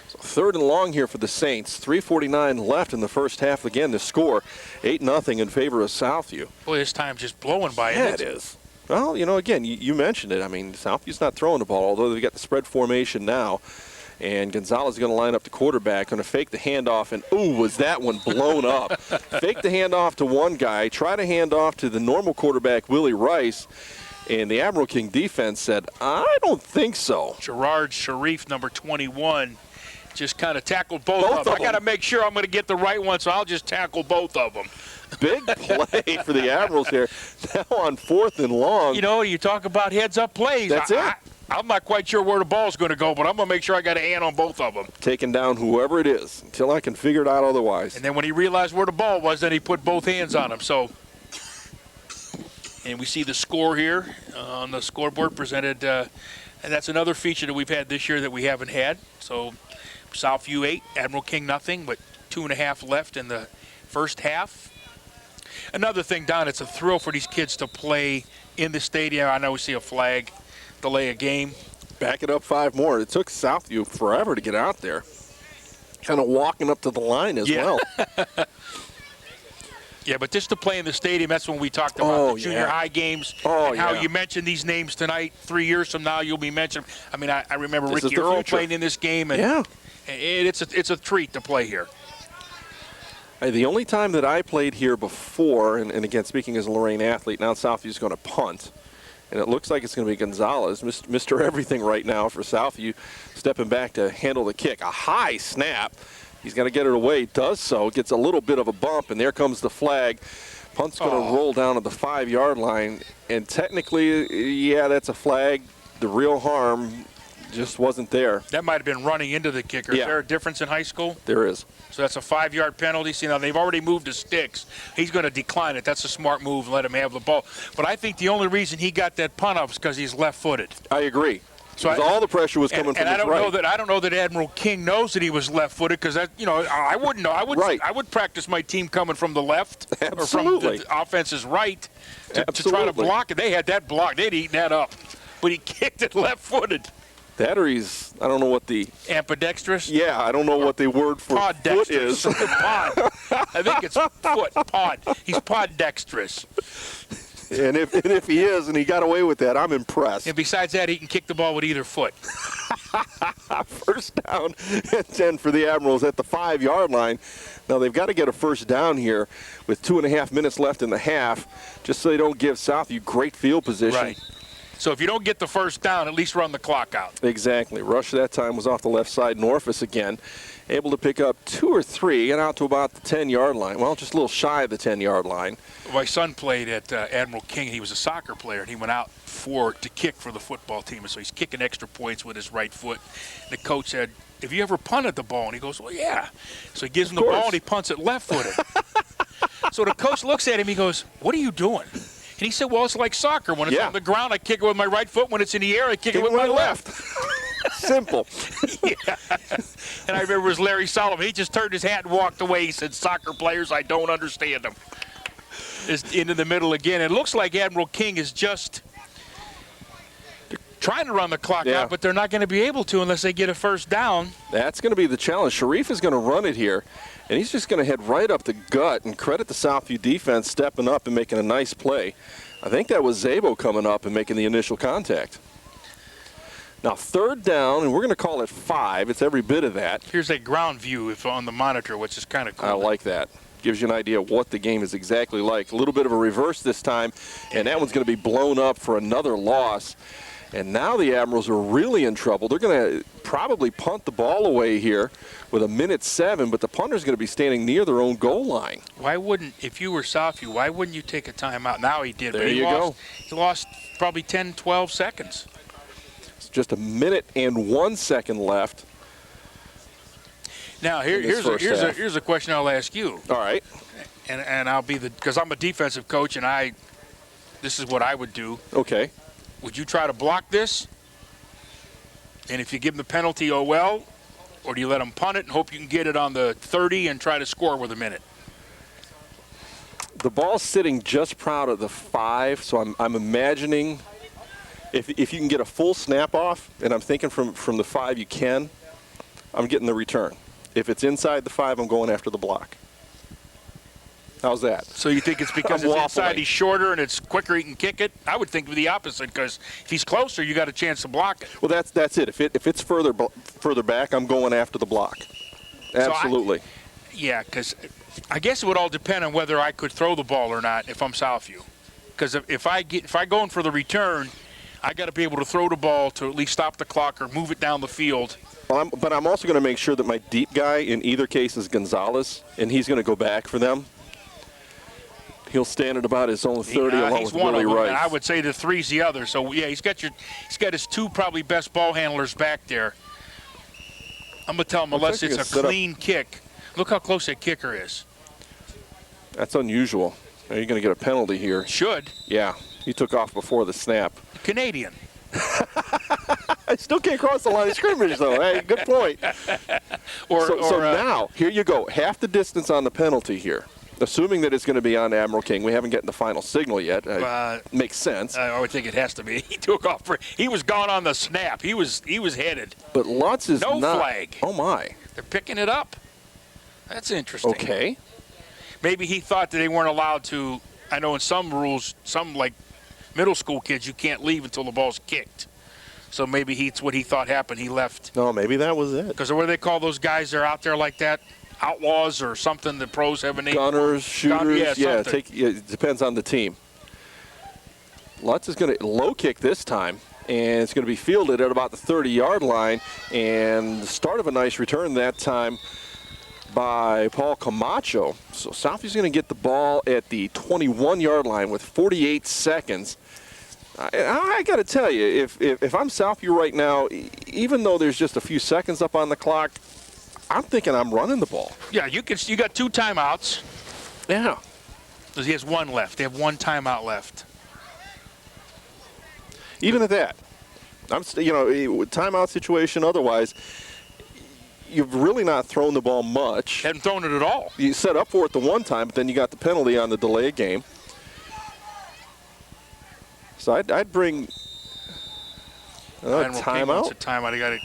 B: So 3rd and long here for the Saints. 3:49 left in the first half. Again, the score 8-0 in favor of Southview.
C: Boy, this time's just blowing by.
B: Yeah, it is. Well, you know, again, you mentioned it. I mean, Southview's not throwing the ball, although they've got the spread formation now. And Gonzalez is going to line up the quarterback, going to fake the handoff, and ooh, was that one blown up. Fake the handoff to one guy, try to hand off to the normal quarterback, Willie Rice, and the Admiral King defense said, I don't think so.
C: Gerard Sharif, number 21, Just kind of tackled both of them. I got to make sure I'm going to get the right one, so I'll just tackle both of them.
B: Big play for the Admirals here. Now on 4th and long.
C: You know, you talk about heads-up plays.
B: That's it.
C: I'm not quite sure where the ball's going to go, but I'm going to make sure I got a hand on both of them.
B: Taking down whoever it is until I can figure it out otherwise.
C: And then when he realized where the ball was, then he put both hands on him. So, and we see the score here on the scoreboard presented, and that's another feature that we've had this year that we haven't had. So, Southview 8, Admiral King nothing, but 2.5 left in the first half. Another thing, Don, it's a thrill for these kids to play in the stadium. I know we see a flag delay a game.
B: Back it up 5 more. It took Southview forever to get out there. Kind of walking up to the line as well.
C: Yeah, but just to play in the stadium, that's when we talked about the junior high games and how you mentioned these names tonight. 3 years from now, you'll be mentioned. I mean, I remember Ricky Earl playing in this game, and it's a treat to play here.
B: Hey, the only time that I played here before, and again, speaking as a Lorain athlete, now Southview's going to punt. And it looks like it's going to be Gonzalez, Mr. Everything right now for Southview, stepping back to handle the kick. A high snap. He's going to get it away. Does so. Gets a little bit of a bump, and there comes the flag. Punt's going to roll down at the 5-yard line. And technically, yeah, that's a flag. The real harm just wasn't there.
C: That might have been running into the kicker.
B: Yeah.
C: Is there a difference in high school?
B: There is.
C: So that's a 5-yard penalty. See, now they've already moved the sticks. He's going to decline it. That's a smart move. Let him have the ball. But I think the only reason he got that punt up is because he's left-footed.
B: I agree.
C: So
B: all the pressure was coming from his right.
C: I don't know that Admiral King knows that he was left-footed because I wouldn't know. I would practice my team coming from the left or from the offense's right to try to block it. They had that block. They'd eaten that up. But he kicked it left-footed.
B: That or he's, I don't know what the...
C: Ambidextrous?
B: Yeah, I don't know what the word for foot is.
C: Pod. I think it's foot, pod. He's poddextrous.
B: And if he is, and he got away with that, I'm impressed.
C: And besides that, he can kick the ball with either foot.
B: First down and 10 for the Admirals at the 5-yard line. Now they've got to get a first down here with 2.5 minutes left in the half, just so they don't give Southview great field position.
C: Right. So if you don't get the first down, at least run the clock out.
B: Exactly. Rush that time was off the left side. Norfus again, able to pick up 2 or 3 and out to about the 10-yard line. Well, just a little shy of the 10-yard line.
C: My son played at Admiral King. He was a soccer player, and he went out to kick for the football team. And so he's kicking extra points with his right foot. The coach said, "Have you ever punted the ball?" And he goes, "Well, yeah." So he gives him the ball, and he punts it left-footed. So the coach looks at him. He goes, "What are you doing?" And he said, "Well, it's like soccer. When it's on the ground, I kick it with my right foot. When it's in the air, I kick it with my left."
B: Simple.
C: Yeah. And I remember it was Larry Solomon. He just turned his hat and walked away. He said, "Soccer players, I don't understand them." It's into the middle again. It looks like Admiral King is just trying to run the clock out, but they're not going to be able to unless they get a first down.
B: That's going to be the challenge. Sharif is going to run it here, and he's just going to head right up the gut, and credit the Southview defense stepping up and making a nice play. I think that was Zabo coming up and making the initial contact. Now, third down, and we're going to call it 5. It's every bit of that.
C: Here's a ground view on the monitor, which is kind of cool.
B: I like that. Gives you an idea of what the game is exactly like. A little bit of a reverse this time, and that one's going to be blown up for another loss. And now the Admirals are really in trouble. They're going to probably punt the ball away here with 1:07, but the punter's going to be standing near their own goal line.
C: Why wouldn't, if you were Southview, why wouldn't you take a timeout? Now he did,
B: there
C: but
B: you go.
C: He lost probably 10, 12 seconds.
B: It's just 1 minute and 1 second left.
C: Now here's a question I'll ask you.
B: All right.
C: And I'll be because I'm a defensive coach, and this is what I would do.
B: Okay.
C: Would you try to block this? And if you give them the penalty, oh well? Or do you let them punt it and hope you can get it on the 30 and try to score with a minute?
B: The ball's sitting just proud of the 5, so I'm imagining if you can get a full snap off, and I'm thinking from the 5 you can, I'm getting the return. If it's inside the 5, I'm going after the block. How's that?
C: So you think it's because it's inside he's shorter and it's quicker he can kick it? I would think the opposite, because if he's closer, you got a chance to block it.
B: Well, that's it. If it's further back, I'm going after the block. Absolutely.
C: Yeah, because I guess it would all depend on whether I could throw the ball or not if I'm Southview. Because if I go in for the return, I got to be able to throw the ball to at least stop the clock or move it down the field
B: But I'm also going to make sure that my deep guy in either case is Gonzalez, and he's going to go back for them. He'll stand at about his own 30 along with Willie Rice.
C: And I would say the three's the other. So yeah, he's got his two probably best ball handlers back there. I'm gonna tell him unless it's a clean kick. Look how close that kicker is.
B: That's unusual. Are you going to get a penalty here?
C: Should.
B: Yeah, he took off before the snap.
C: Canadian.
B: I still can't cross the line of scrimmage, though. Hey, good point. So now, here you go. Half the distance on the penalty here. Assuming that it's going to be on Admiral King. We haven't gotten the final signal yet. Makes sense.
C: I would think it has to be. He took off. He was gone on the snap. He was headed.
B: But Lutz is
C: no
B: not.
C: Flag.
B: Oh, my.
C: They're picking it up. That's interesting.
B: Okay.
C: Maybe he thought that they weren't allowed to. I know in some rules, some like middle school kids, you can't leave until the ball's kicked. So maybe it's what he thought happened. He left.
B: No, maybe that was it.
C: Because what do they call those guys that are out there like that? Outlaws or something. The pros have a name.
B: Gunners, shooters.
C: Yeah,
B: it depends on the team. Lutz is going to low kick this time, and it's going to be fielded at about the 30-yard line. And the start of a nice return that time by Paul Camacho. So Southview's going to get the ball at the 21-yard line with 48 seconds. I got to tell you, if I'm Southview right now, even though there's just a few seconds up on the clock, I'm thinking I'm running the ball.
C: Yeah, you got 2 timeouts.
B: Yeah.
C: Because he has 1 left. They have 1 timeout left.
B: Even at that, timeout situation. Otherwise, you've really not thrown the ball much.
C: Hadn't thrown it at all.
B: You set up for it the one time, but then you got the penalty on the delay game. So I'd bring a timeout.
C: A timeout. I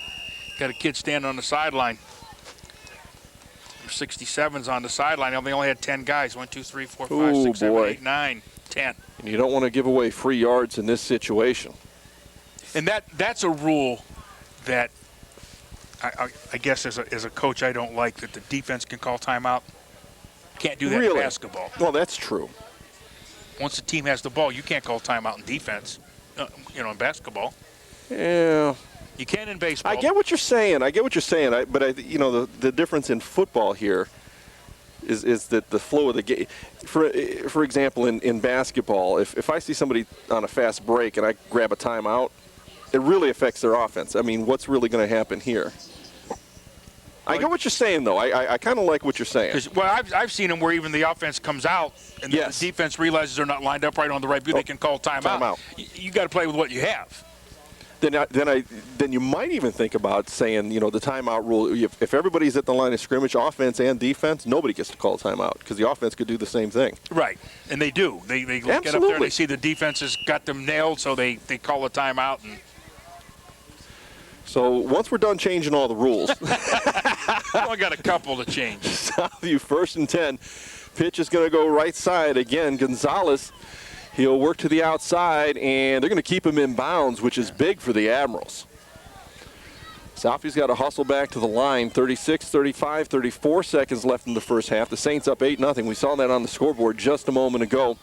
C: got a kid standing on the sideline. 67's on the sideline. They only had 10 guys. 1, 2, 3, 4, 5, 6, 7, 8, 9, 10.
B: And you don't want to give away free yards in this situation.
C: And that's a rule that I guess as a coach I don't like, that the defense can call timeout. Can't do that in basketball.
B: Well, that's true.
C: Once the team has the ball, you can't call timeout in defense. In basketball.
B: Yeah.
C: You can in baseball.
B: I get what you're saying. But the difference in football here is that the flow of the game. For example, in basketball, if I see somebody on a fast break and I grab a timeout, it really affects their offense. I mean, what's really going to happen here? I get what you're saying, though. I kind of like what you're saying.
C: Well, I've seen them where even the offense comes out and the defense realizes they're not lined up right on the right view. They can call timeout. You got to play with what you have.
B: Then you might even think about saying, the timeout rule. If everybody's at the line of scrimmage, offense and defense, nobody gets to call a timeout because the offense could do the same thing.
C: Right, and they do. They get up there and they see the defense has got them nailed, so they call a timeout. And
B: so once we're done changing all the rules,
C: I got a couple to change.
B: Southview 1st and 10. Pitch is going to go right side again. Gonzalez. He'll work to the outside, and they're going to keep him in bounds, which is big for the Admirals. Southview's got to hustle back to the line. 36, 35, 34 seconds left in the first half. The Saints up 8-0. We saw that on the scoreboard just a moment ago.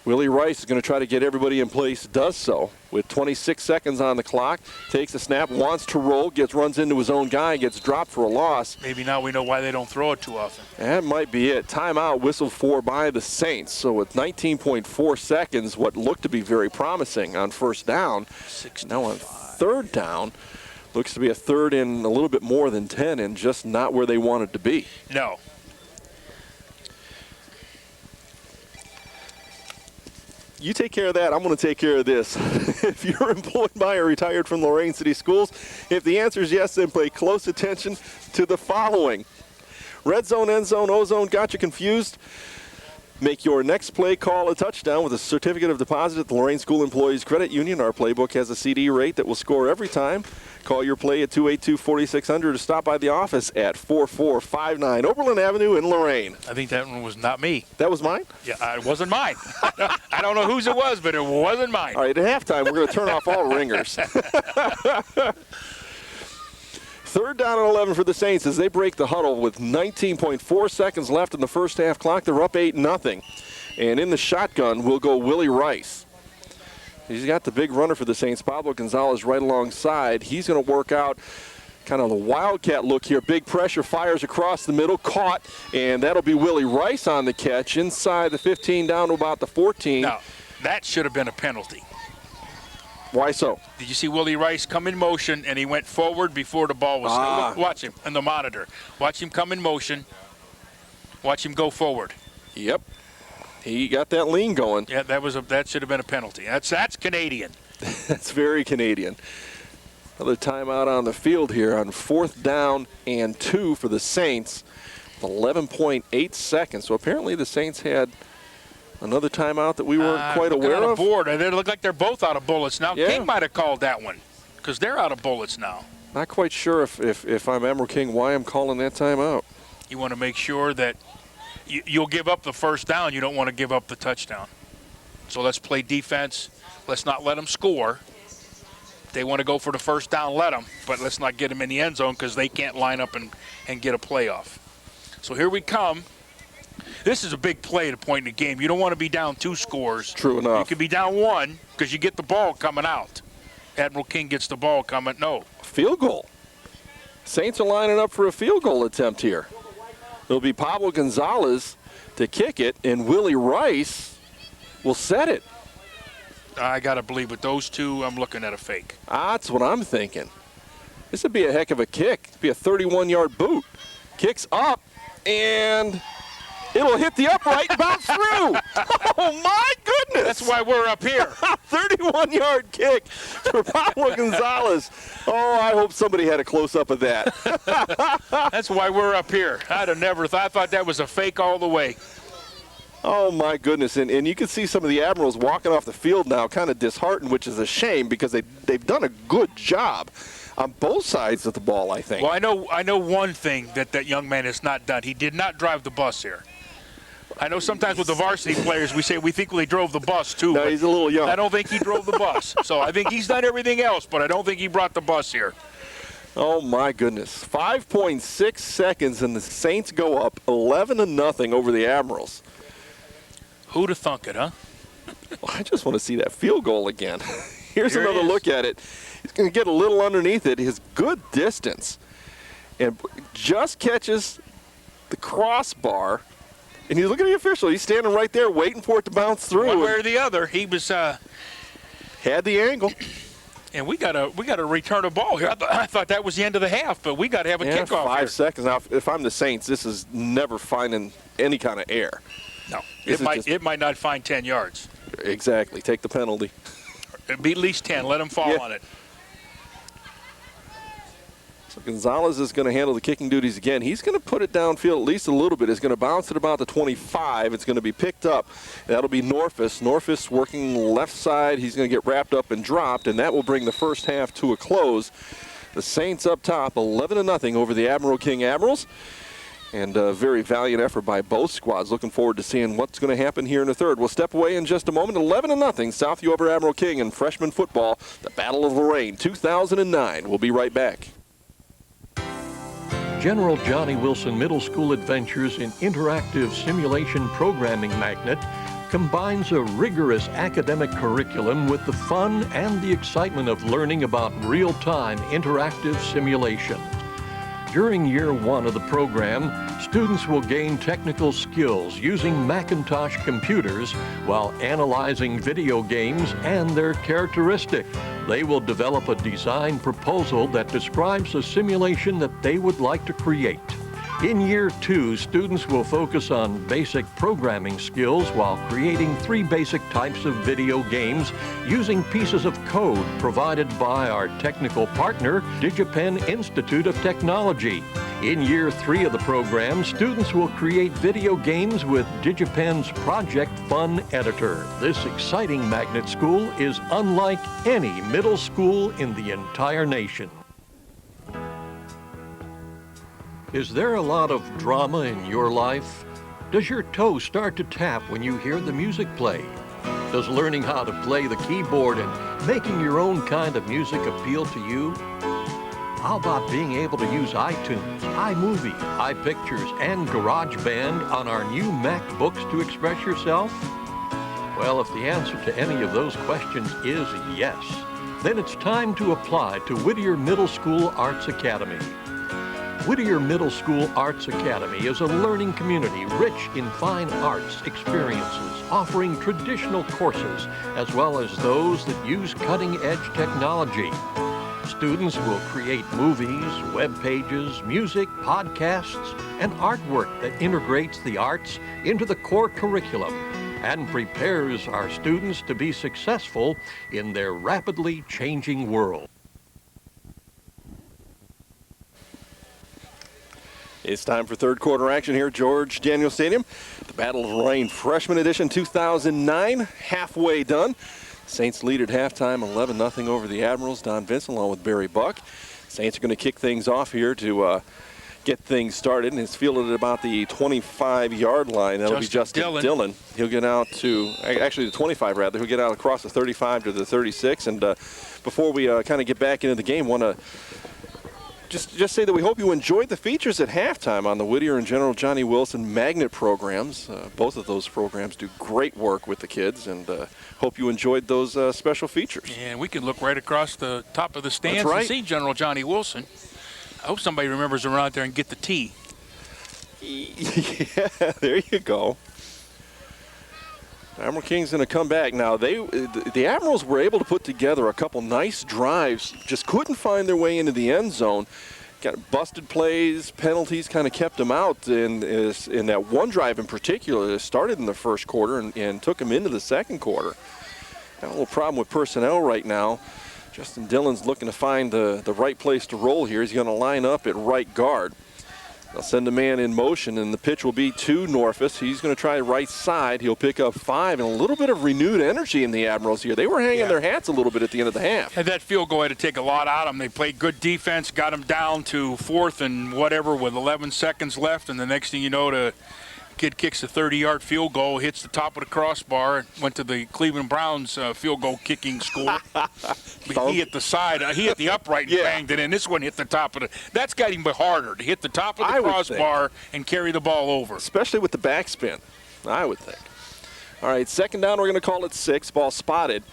B: Willie Rice is going to try to get everybody in place, does so with 26 seconds on the clock. Takes a snap, wants to roll, runs into his own guy, gets dropped for a loss.
C: Maybe now we know why they don't throw it too often.
B: That might be it. Timeout whistled for by the Saints. So with 19.4 seconds, what looked to be very promising on first down.
C: 65.
B: Now on third down, looks to be a third and a little bit more than 10 and just not where they wanted to be.
C: No.
B: You take care of that, I'm going to take care of this. If you're employed by or retired from Lorain City Schools, if the answer is yes, then pay close attention to the following. Red zone, end zone, O-zone got you confused? Make your next play call a touchdown with a certificate of deposit at the Lorain School Employees Credit Union. Our playbook has a CD rate that will score every time. Call your play at 282-4600 or stop by the office at 4459 Oberlin Avenue in Lorain.
C: I think that one was not me.
B: That was mine?
C: Yeah, it wasn't mine. I don't know whose it was, but it wasn't mine.
B: All right, at halftime, we're going to turn off all ringers. Third down and 11 for the Saints as they break the huddle with 19.4 seconds left in the first half clock. They're up 8-0. And in the shotgun will go Willie Rice. He's got the big runner for the Saints, Pablo Gonzalez, right alongside. He's going to work out kind of the wildcat look here. Big pressure, fires across the middle, caught, and that'll be Willie Rice on the catch inside the 15 down to about the 14.
C: Now, that should have been a penalty.
B: Why so?
C: Did you see Willie Rice come in motion, and he went forward before the ball was... Look, watch him on the monitor. Watch him come in motion. Watch him go forward.
B: Yep. He got that lean going.
C: Yeah, that should have been a penalty. That's Canadian.
B: That's very Canadian. Another timeout on the field here on 4th down and 2 for the Saints. 11.8 seconds. So apparently the Saints had another timeout that we weren't quite aware of.
C: Board. They look like they're both out of bullets now.
B: Yeah.
C: King might have called that one because they're out of bullets now.
B: Not quite sure if I'm Admiral King why I'm calling that timeout.
C: You want to make sure that you'll give up the first down. You don't want to give up the touchdown. So let's play defense. Let's not let them score. If they want to go for the first down, let them. But let's not get them in the end zone because they can't line up and get a playoff. So here we come. This is a big play to point in the game. You don't want to be down 2 scores.
B: True enough.
C: You could be down 1 because you get the ball coming out. Admiral King gets the ball coming. No.
B: Field goal. Saints are lining up for a field goal attempt here. It'll be Pablo Gonzalez to kick it, and Willie Rice will set it.
C: I got to believe with those two, I'm looking at a fake.
B: That's what I'm thinking. This would be a heck of a kick. It'd be a 31-yard boot. Kicks up, and it'll hit the upright and bounce through. Oh, my goodness.
C: That's why we're up here.
B: 31-yard kick for Pablo Gonzalez. Oh, I hope somebody had a close-up of that.
C: That's why we're up here. I'd have never thought. I thought that was a fake all the way.
B: Oh, my goodness. And you can see some of the Admirals walking off the field now kind of disheartened, which is a shame because they've done a good job on both sides of the ball, I think.
C: Well, I know one thing that young man has not done. He did not drive the bus here. I know sometimes with the varsity players we say we think they drove the bus too.
B: No, he's a little young.
C: I don't think he drove the bus. So I think he's done everything else, but I don't think he brought the bus here.
B: Oh, my goodness. 5.6 seconds, and the Saints go up 11-0 over the Admirals.
C: Who'd have thunk it, huh?
B: Well, I just want to see that field goal again. Here's
C: Here it
B: another
C: is.
B: look at it. He's going to get a little underneath it. His good distance. And just catches the crossbar. And he's looking at the official. He's standing right there waiting for it to bounce through.
C: One way or the other, he was.
B: Had the angle.
C: And we got to return a ball here. I thought that was the end of the half, but we got to have a kickoff
B: 5
C: here.
B: seconds. Now, if I'm the Saints, this is never finding any kind of air.
C: No,
B: This is
C: it might not find 10 yards.
B: Exactly. Take the penalty.
C: It'd be at least 10. Let him fall on it.
B: So Gonzalez is going to handle the kicking duties again. He's going to put it downfield at least a little bit. He's going to bounce it about the 25. It's going to be picked up. That'll be Norfus. Norfus working left side. He's going to get wrapped up and dropped, and that will bring the first half to a close. The Saints up top, 11-0 over the Admiral King Admirals. And a very valiant effort by both squads. Looking forward to seeing what's going to happen here in the third. We'll step away in just a moment. 11-0, Southview over Admiral King in freshman football. The Battle of Lorain, 2009. We'll be right back.
G: General Johnny Wilson Middle School Adventures in Interactive Simulation Programming Magnet combines a rigorous academic curriculum with the fun and the excitement of learning about real-time interactive simulation. During year 1 of the program, students will gain technical skills using Macintosh computers while analyzing video games and their characteristics. They will develop a design proposal that describes a simulation that they would like to create. In year 2, students will focus on basic programming skills while creating 3 basic types of video games using pieces of code provided by our technical partner, DigiPen Institute of Technology. In year 3 of the program, students will create video games with DigiPen's Project Fun Editor. This exciting magnet school is unlike any middle school in the entire nation. Is there a lot of drama in your life? Does your toe start to tap when you hear the music play? Does learning how to play the keyboard and making your own kind of music appeal to you? How about being able to use iTunes, iMovie, iPictures, and GarageBand on our new MacBooks to express yourself? Well, if the answer to any of those questions is yes, then it's time to apply to Whittier Middle School Arts Academy. Whittier Middle School Arts Academy is a learning community rich in fine arts experiences, offering traditional courses as well as those that use cutting-edge technology. Students will create movies, web pages, music, podcasts, and artwork that integrates the arts into the core curriculum and prepares our students to be successful in their rapidly changing world.
B: It's time for third quarter action here at George Daniel Stadium. The Battle of Lorain Freshman Edition 2009, halfway done. Saints lead at halftime, 11-0 over the Admirals. Don Vincent along with Barry Buck. Saints are going to kick things off here to get things started, and it's fielded at about the 25-yard line. That'll be Justin Dillon. He'll get out to, actually the 25 rather, he'll get out across the 35 to the 36. And before we kind of get back into the game, want to just say that we hope you enjoyed the features at halftime on the Whittier and General Johnny Wilson Magnet programs. Both of those programs do great work with the kids, and hope you enjoyed those special features.
C: And we can look right across the top of the stands
B: right.
C: and see General Johnny Wilson. I hope somebody remembers to run out there and get the tee.
B: Yeah, there you go. Admiral King's going to come back. Now, the Admirals were able to put together a couple nice drives, just couldn't find their way into the end zone. Got busted plays, penalties kind of kept them out. And in that one drive in particular, that started in the first quarter and took them into the second quarter. Got a little problem with personnel right now. Justin Dillon's looking to find the right place to roll here. He's going to line up at right guard. They'll send a man in motion, and the pitch will be to Norfus. He's going to try right side. He'll pick up 5, and a little bit of renewed energy in the Admirals here. They were hanging their hats a little bit at the end of the half.
C: And that field goal had to take a lot out of them. They played good defense, got them down to 4th and whatever with 11 seconds left, and the next thing you know, the kid kicks a 30-yard field goal, hits the top of the crossbar, went to the Cleveland Browns field goal kicking school. He hit the side, he hit the upright and banged it in. This one hit the top of the. That's got even harder to hit the top of the crossbar and carry the ball over.
B: Especially with the backspin, I would think. All right, second down, we're going to call it 6. Ball spotted.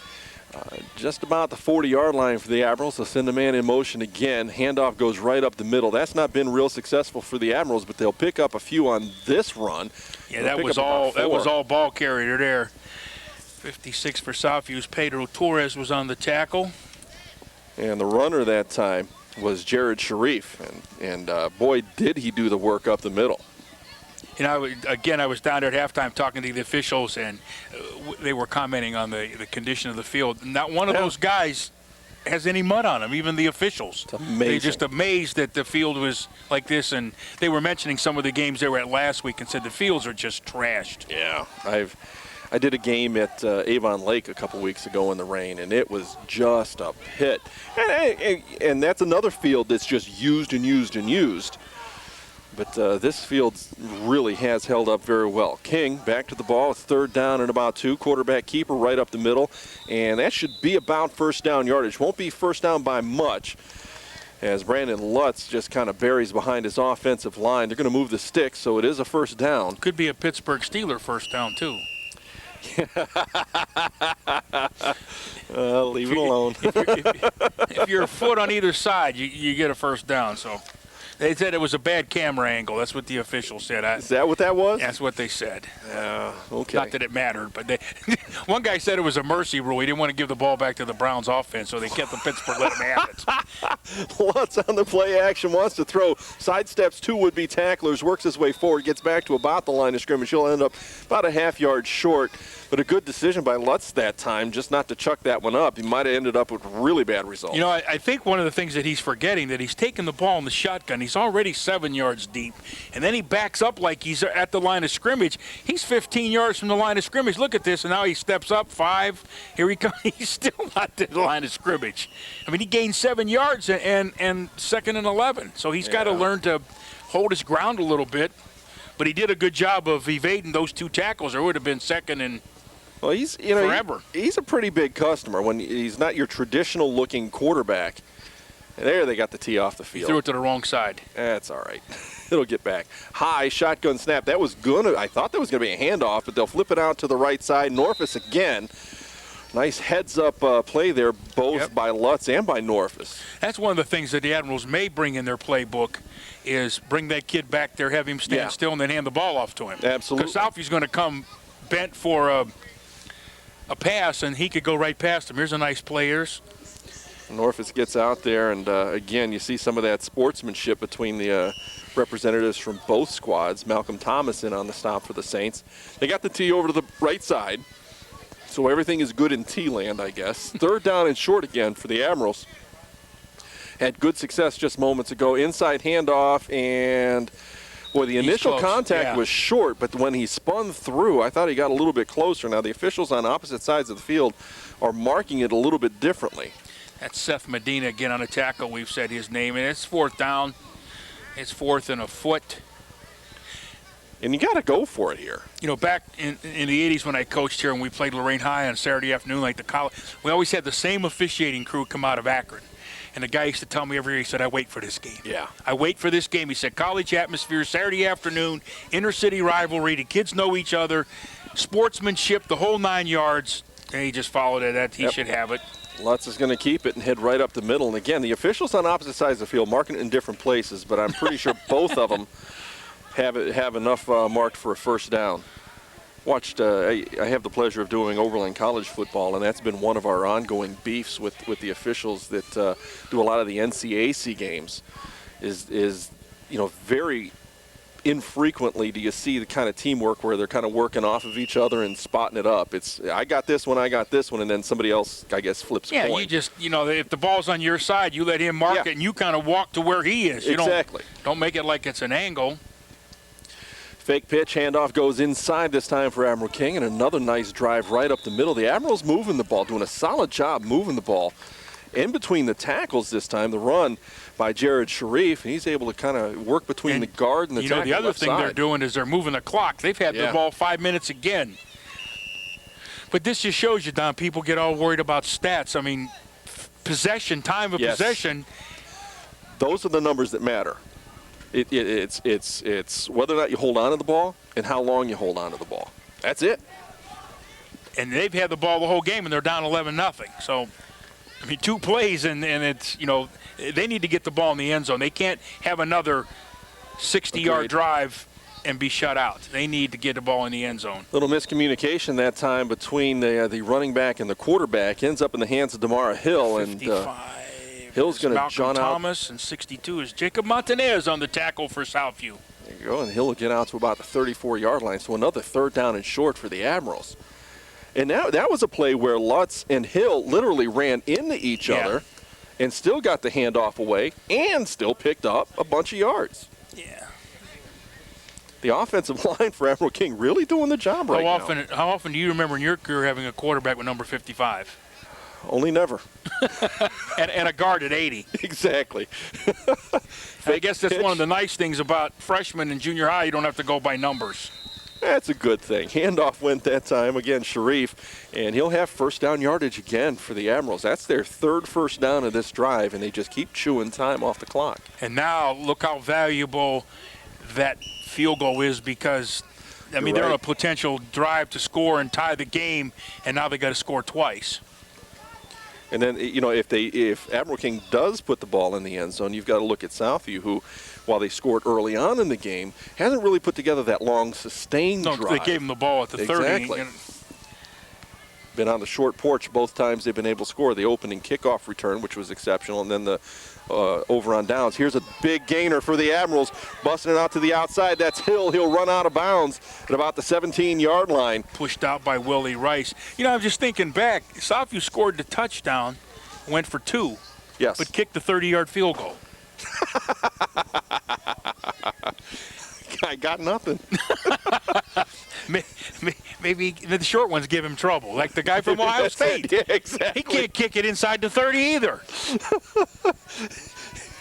B: Just about the 40-yard line for the Admirals. They'll send a man in motion again. Handoff goes right up the middle. That's not been real successful for the Admirals, but they'll pick up a few on this run.
C: Yeah, that was all ball carrier there. 56 for Southview's Pedro Torres was on the tackle.
B: And the runner that time was Jared Sharif, and boy, did he do the work up the middle.
C: You know, I was down there at halftime talking to the officials, and they were commenting on the condition of the field. Not one of those guys has any mud on them, even the officials.
B: It's amazing.
C: They're just amazed that the field was like this, and they were mentioning some of the games they were at last week and said the fields are just trashed.
B: Yeah, I did a game at Avon Lake a couple weeks ago in the rain, and it was just a pit. And that's another field that's just used and used and used. But this field really has held up very well. King back to the ball. It's third down and about 2. Quarterback keeper right up the middle. And that should be about first down yardage. Won't be first down by much, as Brandon Lutz just kind of buries behind his offensive line. They're going to move the sticks, so it is a first down.
C: Could be a Pittsburgh Steeler first down, too.
B: Leave it alone.
C: If you're a foot on either side, you get a first down. So they said it was a bad camera angle. That's what the official said.
B: Is that what that was?
C: That's what they said.
B: Okay.
C: Not that it mattered, but one guy said it was a mercy rule. He didn't want to give the ball back to the Browns offense, so they kept the Pittsburgh, let him have it.
B: Lutz on the play action, wants to throw, sidesteps 2 would-be tacklers, works his way forward, gets back to about the line of scrimmage. He'll end up about a half yard short, but a good decision by Lutz that time, just not to chuck that one up. He might have ended up with really bad results.
C: You know, I think one of the things that he's forgetting, that he's taking the ball in the shotgun. He's already 7 yards deep, and then he backs up like he's at the line of scrimmage. He's 15 yards from the line of scrimmage. Look at this, and now he steps up 5. Here he comes. He's still not at the line of scrimmage. I mean, he gained 7 yards and second and 11. So he's got to learn to hold his ground a little bit. But he did a good job of evading those 2 tackles. There would have been second and forever.
B: He's a pretty big customer when he's not your traditional-looking quarterback. And there they got the tee off the field.
C: He threw it to the wrong side.
B: That's all right. It'll get back. High, shotgun snap. I thought that was going to be a handoff, but they'll flip it out to the right side. Norfus again. Nice heads-up play there, both by Lutz and by Norfus.
C: That's one of the things that the Admirals may bring in their playbook is bring that kid back there, have him stand still, and then hand the ball off to him.
B: Absolutely.
C: Because Southview's going to come bent for a pass, and he could go right past him. Here's a nice play.
B: Norfus gets out there, and again, you see some of that sportsmanship between the representatives from both squads. Malcolm Thomas in on the stop for the Saints. They got the tee over to the right side, so everything is good in tee land, I guess. Third down and short again for the Admirals. Had good success just moments ago. Inside handoff, and boy, the initial contact was short, but when he spun through, I thought he got a little bit closer. Now, the officials on opposite sides of the field are marking it a little bit differently.
C: That's Seth Medina again on a tackle. We've said his name, and it's fourth down. It's fourth and a foot.
B: And you got to go for it here.
C: You know, back in the 80s when I coached here and we played Lorain High on Saturday afternoon, like the college, we always had the same officiating crew come out of Akron. And the guy used to tell me every year, he said, I wait for this game.
B: Yeah.
C: I wait for this game. He said, college atmosphere, Saturday afternoon, inner-city rivalry, the kids know each other, sportsmanship, the whole 9 yards. And he just followed it. He should have it.
B: Lutz is going to keep it and head right up the middle. And again, the officials on opposite sides of the field marking it in different places, but I'm pretty sure both of them have enough marked for a first down. I have the pleasure of doing Overland College football, and that's been one of our ongoing beefs with the officials that do a lot of the NCAC games. Is very infrequently do you see the kind of teamwork where they're kind of working off of each other and spotting it up. It's I got this one, and then somebody else, I guess, flips a coin.
C: You just, if the ball's on your side, you let him mark it, and you kind of walk to where he is.
B: Exactly.
C: Don't make it like it's an angle.
B: Fake pitch, handoff goes inside this time for Admiral King, and another nice drive right up the middle. The Admirals moving the ball, doing a solid job moving the ball. In between the tackles this time, the run by Jared Sharif, and he's able to kind of work between the guard and the tackle.
C: The other thing they're doing is they're moving the clock. They've had the ball 5 minutes again. But this just shows you, Don, people get all worried about stats. I mean, possession, time of possession.
B: Those are the numbers that matter. It's whether or not you hold on to the ball and how long you hold on to the ball. That's it.
C: And they've had the ball the whole game, and they're down 11-0. So, I mean, 2 plays, and it's, they need to get the ball in the end zone. They can't have another 60-yard drive and be shut out. They need to get the ball in the end zone.
B: Little miscommunication that time between the running back and the quarterback. Ends up in the hands of Damara Hill.
C: 55.
B: Hill's going to
C: Malcolm
B: John
C: Thomas, and 62 is Jacob Montanez on the tackle for Southview.
B: There you go, and Hill will get out to about the 34-yard line, so another third down and short for the Admirals. And now that was a play where Lutz and Hill literally ran into each other and still got the handoff away and still picked up a bunch of yards.
C: Yeah.
B: The offensive line for Admiral King really doing the job right now.
C: How often do you remember in your career having a quarterback with number 55?
B: Only never.
C: and a guard at 80.
B: Exactly.
C: I guess that's one of the nice things about freshmen and junior high. You don't have to go by numbers.
B: That's a good thing. Handoff went that time. Again, Sharif. And he'll have first down yardage again for the Admirals. That's their third first down of this drive, and they just keep chewing time off the clock.
C: And now look how valuable that field goal is because, I mean, they're on a potential drive to score and tie the game, and now they got to score twice.
B: And then, if Admiral King does put the ball in the end zone, you've got to look at Southview, who, while they scored early on in the game, hasn't really put together that long, sustained drive.
C: They gave him the ball at the 30.
B: Exactly. Been on the short porch both times they've been able to score. The opening kickoff return, which was exceptional, and then the over on downs. Here's a big gainer for the Admirals, busting it out to the outside. That's Hill. He'll run out of bounds at about the 17-yard line.
C: Pushed out by Willie Rice. I'm just thinking back. Southview scored the touchdown, went for 2, but kicked the 30-yard field goal.
B: I got nothing.
C: Maybe the short ones give him trouble, like the guy from Ohio State.
B: Yeah, exactly.
C: He can't kick it inside the 30 either.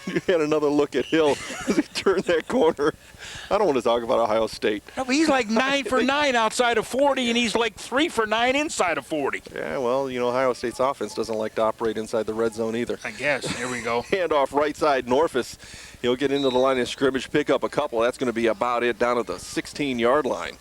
B: You had another look at Hill as he turned that corner. I don't want to talk about Ohio State.
C: No, but he's like 9 for 9 outside of 40, and he's like 3 for 9 inside of 40.
B: Yeah, well, you know, Ohio State's offense doesn't like to operate inside the red zone either.
C: I guess. Here we go.
B: Handoff right side, Norfus. He'll get into the line of scrimmage, pick up a couple. That's going to be about it down at the 16-yard line.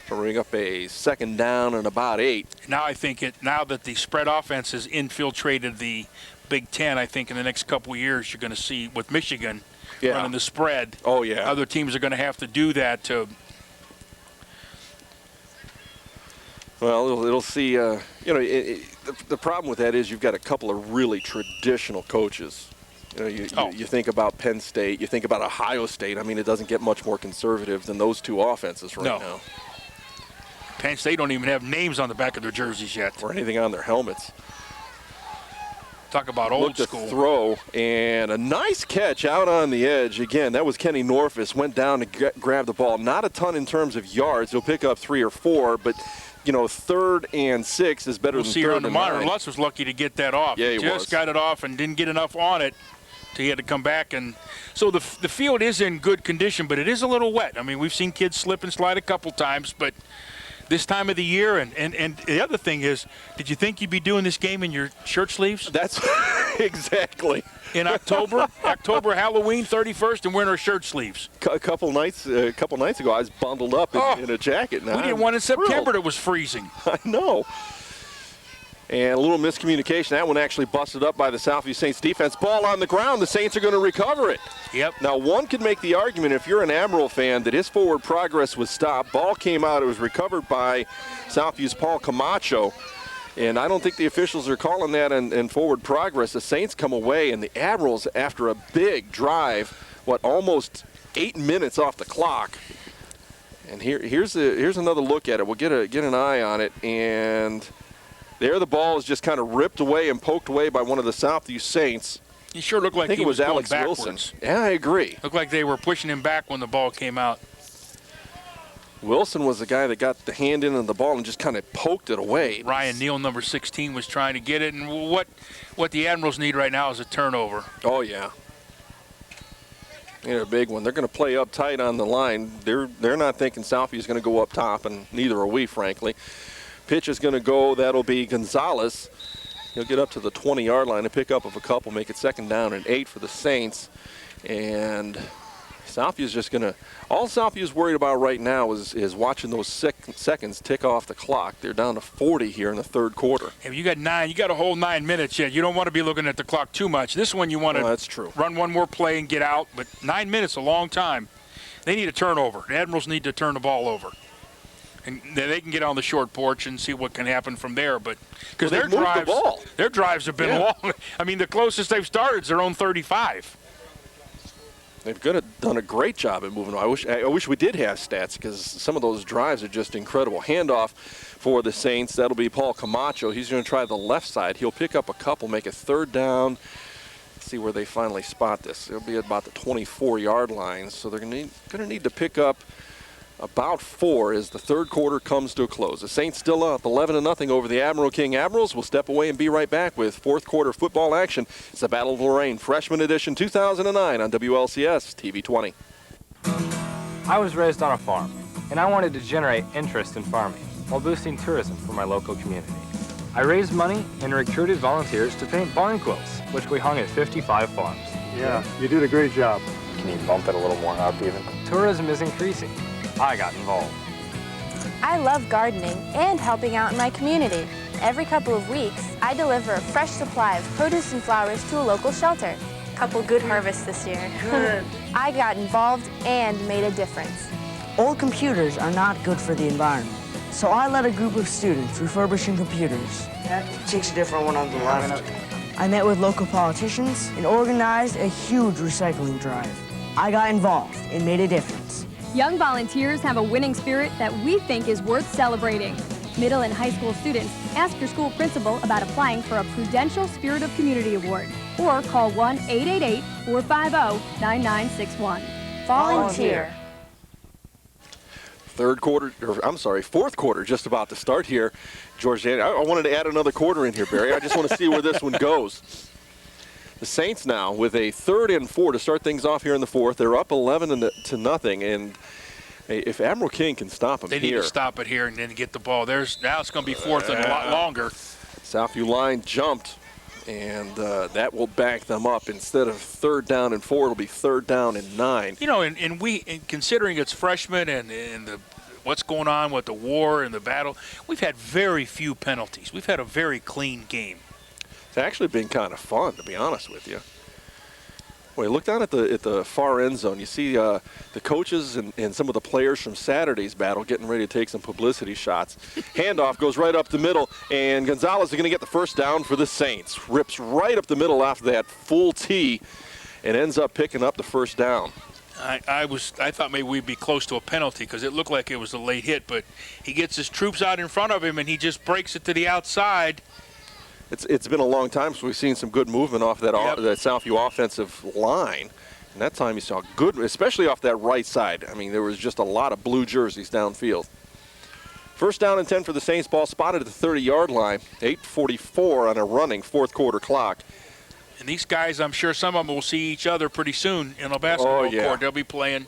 B: So bring up a second down and about 8.
C: Now I think now that the spread offense has infiltrated the Big Ten, I think in the next couple of years you're going to see with Michigan running the spread.
B: Oh, yeah.
C: Other teams are going to have to do that to.
B: Well, it'll see, you know, the problem with that is you've got a couple of really traditional coaches. You know, you think about Penn State, you think about Ohio State. I mean, it doesn't get much more conservative than those two offenses right now.
C: Penn State don't even have names on the back of their jerseys yet.
B: Or anything on their helmets.
C: Talk about old school.
B: Throw, and a nice catch out on the edge. Again, that was Kenny Norfus. Went down to grab the ball. Not a ton in terms of yards. He'll pick up 3 or 4, but, you know, 3rd and 6 is better than 3rd and 9.
C: We'll see here on the monitor. Lutz was lucky to get that off.
B: Yeah, he
C: just got it off and didn't get enough on it. He had to come back, and so the field is in good condition, but it is a little wet. I mean, we've seen kids slip and slide a couple times, but this time of the year, and the other thing is, did you think you'd be doing this game in your shirt sleeves?
B: That's exactly.
C: In October, Halloween 31st, and wearing our shirt sleeves.
B: A couple nights ago, I was bundled up in a jacket. Now
C: we did one in September that was freezing.
B: I know. And a little miscommunication. That one actually busted up by the Southview Saints defense. Ball on the ground. The Saints are going to recover it.
C: Yep.
B: Now, one could make the argument, if you're an Admiral fan, that his forward progress was stopped. Ball came out. It was recovered by Southview's Paul Camacho. And I don't think the officials are calling that in forward progress. The Saints come away, and the Admirals, after a big drive, almost 8 minutes off the clock. And here's another look at it. We'll get an eye on it. And there the ball is just kind of ripped away and poked away by one of the Southview Saints.
C: He sure looked like
B: I think
C: he
B: it was
C: going
B: Alex
C: backwards.
B: Wilson. Yeah, I agree.
C: Looked like they were pushing him back when the ball came out.
B: Wilson was the guy that got the hand in on the ball and just kind of poked it away.
C: Ryan Neal, number 16, was trying to get it. And what the Admirals need right now is a turnover.
B: Oh, yeah. A big one. They're going to play up tight on the line. They're not thinking Southview is going to go up top, and neither are we, frankly. Pitch is going to go. That'll be Gonzalez. He'll get up to the 20-yard line and pick up of a couple, make it 2nd down and 8 for the Saints. And Southview's just going to – all Southview's worried about right now is watching those seconds tick off the clock. They're down to 40 here in the 3rd quarter.
C: If you got a whole 9 minutes yet. You don't want to be looking at the clock too much. This one you want to
B: that's true.
C: Run one more play and get out. But 9 minutes, a long time. They need a turnover. The Admirals need to turn the ball over. And then they can get on the short porch and see what can happen from there. But because their drives have been long. I mean, the closest they've started is their own 35.
B: They've done a great job at moving. I wish we did have stats, because some of those drives are just incredible. Handoff for the Saints. That'll be Paul Camacho. He's going to try the left side. He'll pick up a couple, make a 3rd down. See where they finally spot this. It'll be at about the 24-yard line. So they're going to need to pick up about 4 as the 3rd quarter comes to a close. The Saints still up 11-0 over the Admiral King Admirals. We'll step away and be right back with 4th quarter football action. It's the Battle of Lorain, Freshman Edition 2009 on WLCS TV 20.
H: I was raised on a farm, and I wanted to generate interest in farming while boosting tourism for my local community. I raised money and recruited volunteers to paint barn quilts, which we hung at 55 farms.
I: Yeah, you did a great job.
H: Can you bump it a little more up even? Tourism is increasing. I got involved.
J: I love gardening and helping out in my community. Every couple of weeks, I deliver a fresh supply of produce and flowers to a local shelter. Couple good harvests this year. Good. I got involved and made a difference.
K: Old computers are not good for the environment, so I led a group of students refurbishing computers. That takes a different one on the left. I met with local politicians and organized a huge recycling drive. I got involved and made a difference.
L: Young volunteers have a winning spirit that we think is worth celebrating. Middle and high school students, ask your school principal about applying for a Prudential Spirit of Community Award or call 1-888-450-9961.
J: Volunteer.
B: Fourth quarter just about to start here. George, I wanted to add another quarter in here, Barry. I just want to see where this one goes. The Saints now with a 3rd and 4 to start things off here in the 4th. They're up 11 to nothing, and if Admiral King can stop them
C: they need to stop it here and then get the ball. Now it's going to be 4th and a lot longer.
B: Southview line jumped, and that will back them up. Instead of 3rd down and 4, it'll be 3rd down and 9.
C: You know, and considering it's freshmen and what's going on with the war and the battle, we've had very few penalties. We've had a very clean game.
B: It's actually been kind of fun, to be honest with you. Well, look down at the far end zone. You see the coaches and some of the players from Saturday's battle getting ready to take some publicity shots. Handoff goes right up the middle, and Gonzalez is going to get the first down for the Saints. Rips right up the middle after that full tee and ends up picking up the first down.
C: I thought maybe we'd be close to a penalty because it looked like it was a late hit, but he gets his troops out in front of him, and he just breaks it to the outside.
B: It's been a long time since we've seen some good movement off that Southview offensive line. And that time you saw good, especially off that right side. I mean, there was just a lot of blue jerseys downfield. First down and 10 for the Saints. Ball spotted at the 30-yard line. 8:44 on a running 4th quarter clock.
C: And these guys, I'm sure some of them will see each other pretty soon in a basketball court. They'll be playing.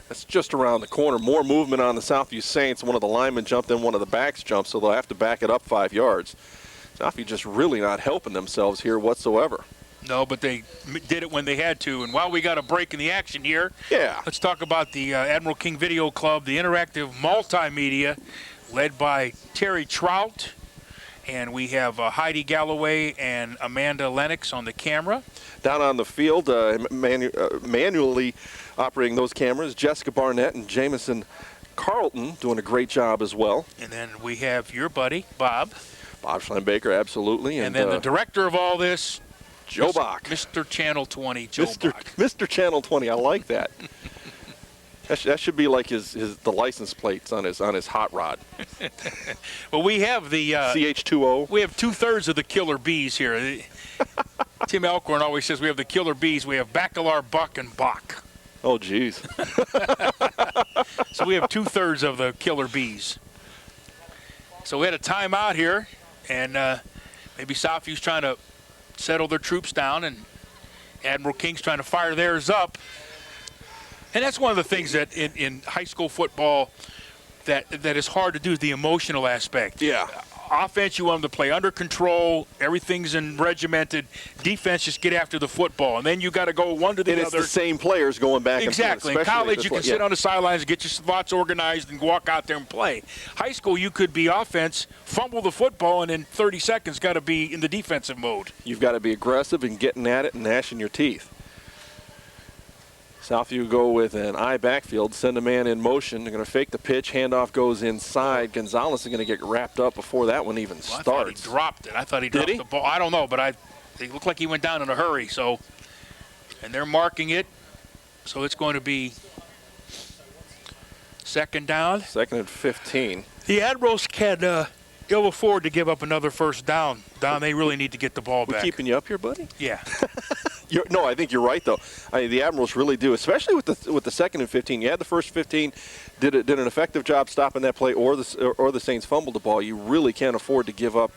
B: That's just around the corner. More movement on the Southview Saints. One of the linemen jumped in, one of the backs jumped, so they'll have to back it up 5 yards. Southview just really not helping themselves here whatsoever.
C: No, but they did it when they had to. And while we got a break in the action here, let's talk about the Admiral King Video Club, the interactive multimedia led by Terry Trout. And we have Heidi Galloway and Amanda Lennox on the camera.
B: Down on the field, manually operating those cameras, Jessica Barnett and Jamison Carlton doing a great job as well.
C: And then we have your buddy, Bob
B: Schlembaker, absolutely.
C: And then the director of all this,
B: Joe Bach.
C: Mr. Channel 20, Joe Bach.
B: Mr. Channel 20, I like that. That should be like the license plates on his hot rod.
C: Well, we have the
B: CH2O.
C: We have 2/3 of the killer bees here. Tim Elkhorn always says we have the killer bees. We have Bacalar, Buck, and Bach.
B: Oh, geez.
C: So we have 2/3 of the killer bees. So we had a timeout here, and maybe Southview's trying to settle their troops down, and Admiral King's trying to fire theirs up. And that's one of the things that in high school football that is hard to do, is the emotional aspect.
B: Yeah.
C: Offense, you want them to play under control. Everything's regimented. Defense, just get after the football. And then you got to go one to the other.
B: And it's the same players going back
C: exactly.
B: and forth.
C: In college, you can sit on the sidelines and get your spots organized and walk out there and play. High school, you could be offense, fumble the football, and in 30 seconds got to be in the defensive mode.
B: You've got to be aggressive and getting at it and gnashing your teeth. Southview go with an I backfield, send a man in motion. They're going to fake the pitch. Handoff goes inside. Gonzalez is going to get wrapped up before that one even starts.
C: I thought he dropped it. I thought he dropped the ball. I don't know, but it looked like he went down in a hurry. So, and they're marking it. So it's going to be 2nd down.
B: 2nd and 15.
C: The Admirals can ill afford to give up another first down. They really need to get the ball back.
B: We keeping you up here, buddy?
C: Yeah.
B: No, I think you're right, though. The Admirals really do, especially with the 2nd and 15. You had the first 15, did an effective job stopping that play, or the Saints fumbled the ball. You really can't afford to give up.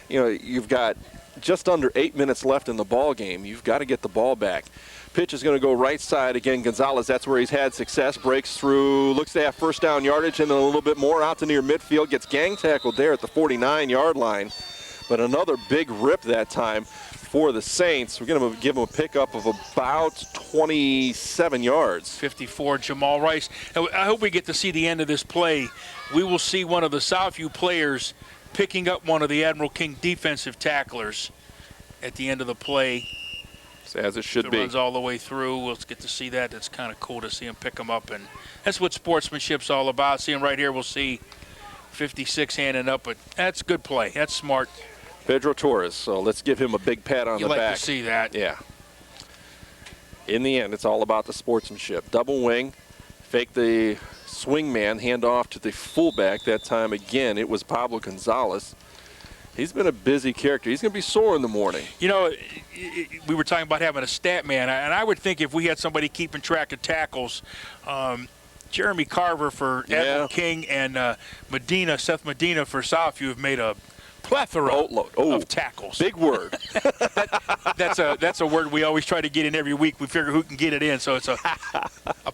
B: You know, you've got just under 8 minutes left in the ball game. You've got to get the ball back. Pitch is going to go right side again. Gonzalez, that's where he's had success. Breaks through, looks to have first down yardage, and then a little bit more out to near midfield. Gets gang tackled there at the 49-yard line. But another big rip that time for the Saints. We're going to give them a pickup of about 27 yards.
C: 54, Jamal Rice. I hope we get to see the end of this play. We will see one of the Southview players picking up one of the Admiral King defensive tacklers at the end of the play.
B: As it should be.
C: Runs all the way through. We'll get to see that. It's kind of cool to see him pick them up. And that's what sportsmanship's all about. See him right here. We'll see 56 handing up. But that's good play. That's smart.
B: Pedro Torres. So let's give him a big pat on the back.
C: You like to see that.
B: Yeah. In the end, it's all about the sportsmanship. Double wing. Fake the swing man. Hand off to the fullback. That time, again, it was Pablo Gonzalez. He's been a busy character. He's going to be sore in the morning.
C: You know, we were talking about having a stat man, and I would think if we had somebody keeping track of tackles, Jeremy Carver for Admiral King and Seth Medina for Southview have made a plethora
B: Boatload.
C: of tackles.
B: Big word.
C: That's a word we always try to get in every week. We figure who can get it in, so it's a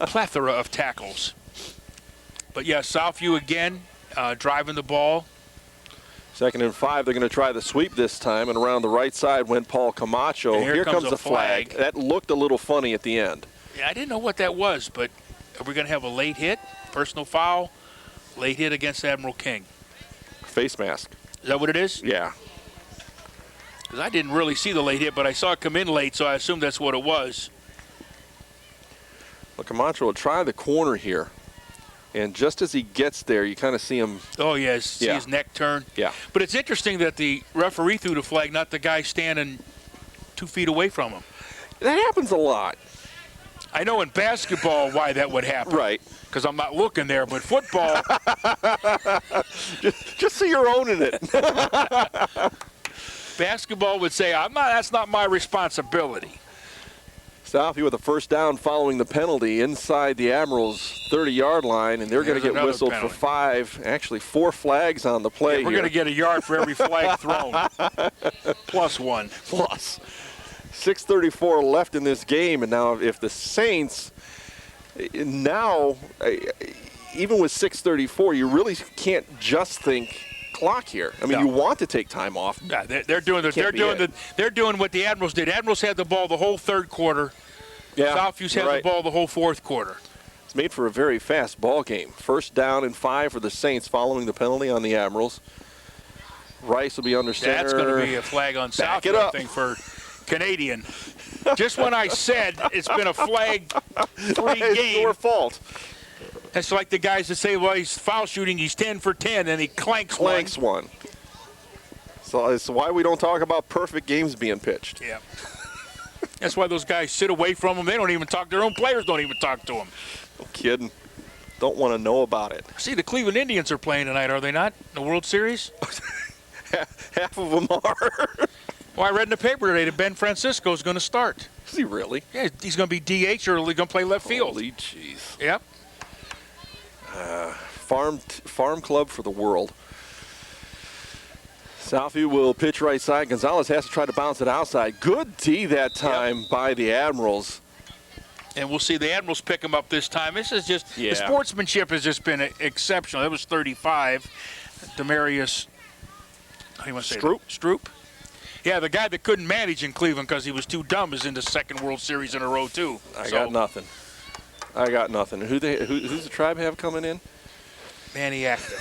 C: plethora of tackles. But yeah, Southview again driving the ball.
B: 2nd and 5. They're going to try the sweep this time, and around the right side went Paul Camacho.
C: And here comes
B: the flag. That looked a little funny at the end.
C: Yeah, I didn't know what that was, but are we going to have a late hit, personal foul, late hit against Admiral King?
B: Face mask.
C: Is that what it is?
B: Yeah.
C: Because I didn't really see the late hit, but I saw it come in late, so I assumed that's what it was.
B: Well, Camacho will try the corner here. And just as he gets there, you kind of see him.
C: Oh, yeah, see his neck turn.
B: Yeah.
C: But it's interesting that the referee threw the flag, not the guy standing 2 feet away from him.
B: That happens a lot.
C: I know in basketball why that would happen.
B: Right.
C: Because I'm not looking there, but football.
B: just so you're owning it.
C: Basketball would say, that's not my responsibility.
B: Southview with a first down following the penalty inside the Admirals' 30-yard line, and they're going to get whistled
C: penalty.
B: for 5, actually 4 flags on the play.
C: We're going to get a yard for every flag thrown. Plus 1.
B: Plus. 6:34 left in this game, and now if the Saints, now, even with 6:34, you really can't just think clock here. I mean, you want to take time off.
C: Yeah, they're doing what the Admirals did. Admirals had the ball the whole 3rd quarter.
B: Yeah,
C: Southview's had the ball the whole 4th quarter.
B: It's made for a very fast ball game. First down and 5 for the Saints following the penalty on the Admirals. Rice will be under center.
C: That's going to be a flag on Southview, I think, for Canadian. Just when I said it's been a flag-free game.
B: It's your fault.
C: It's like the guys that say, well, he's foul shooting, he's 10 for 10, and he clanks one.
B: So it's why we don't talk about perfect games being pitched.
C: Yeah. That's why those guys sit away from them. They don't even talk. Their own players don't even talk to them.
B: No kidding. Don't want to know about it.
C: See, the Cleveland Indians are playing tonight, are they not? In the World Series?
B: Half of them are.
C: Well, I read in the paper today that Ben Francisco is going to start.
B: Is he really?
C: Yeah, he's going to be DH or going to play left field.
B: Holy jeez.
C: Yep.
B: Farm club for the world. Southview will pitch right side. Gonzalez has to try to bounce it outside. Good D that time by the Admirals.
C: And we'll see the Admirals pick him up this time. This is just, the sportsmanship has just been exceptional. That was 35. Demarius, how do you want to say that? Stroop? Yeah, the guy that couldn't manage in Cleveland because he was too dumb is in the 2nd World Series in a row, too.
B: I got nothing. Who's the Tribe have coming in?
C: Manny Acta.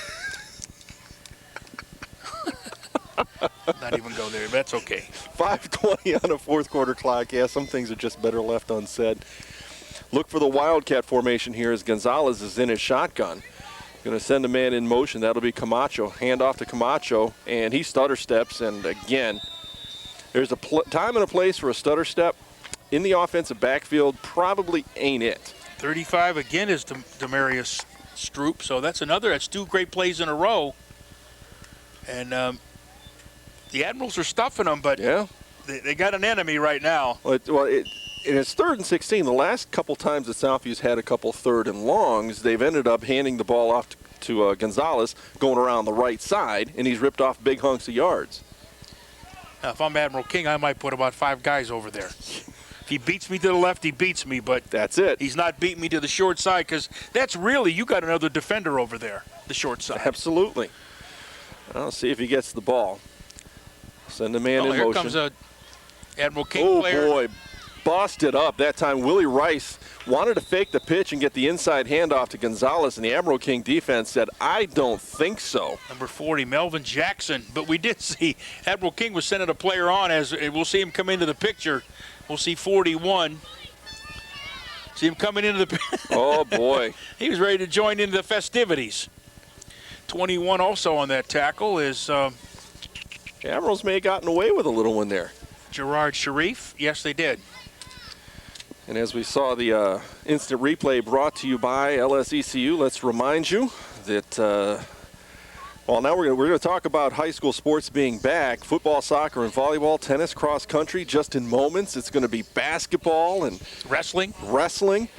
C: Not even go there. That's okay.
B: 5:20 on a 4th quarter clock. Yeah, some things are just better left unsaid. Look for the Wildcat formation here as Gonzalez is in his shotgun. Going to send a man in motion. That'll be Camacho. Hand off to Camacho, and he stutter steps. And again, there's a time and a place for a stutter step. In the offensive backfield, probably ain't it.
C: 35 again is Demarius Stroop. So that's 2 great plays in a row. And the Admirals are stuffing them, but they got an enemy right now.
B: And it's 3rd and 16. The last couple times that Southview's had a couple 3rd and longs, they've ended up handing the ball off to Gonzalez, going around the right side, and he's ripped off big hunks of yards.
C: Now, if I'm Admiral King, I might put about 5 guys over there. If he beats me to the left, he beats me, but
B: that's it.
C: He's not beating me to the short side because that's really, you got another defender over there, the short side.
B: Absolutely. I'll see if he gets the ball. Send a man in
C: here
B: motion.
C: Comes a Admiral King player.
B: Oh, boy. Busted up that time. Willie Rice wanted to fake the pitch and get the inside handoff to Gonzalez, and the Admiral King defense said, I don't think so.
C: Number 40, Melvin Jackson. But we did see Admiral King was sending a player on as we'll see him come into the picture. We'll see 41. See him coming into the
B: Oh, boy.
C: He was ready to join into the festivities. 21 also on that tackle is
B: the Admirals may have gotten away with a little one there.
C: Gerard Sharif. Yes, they did.
B: And as we saw the instant replay brought to you by LSECU, let's remind you that, now we're going to talk about high school sports being back. Football, soccer, and volleyball, tennis, cross country, just in moments. It's going to be basketball and
C: wrestling.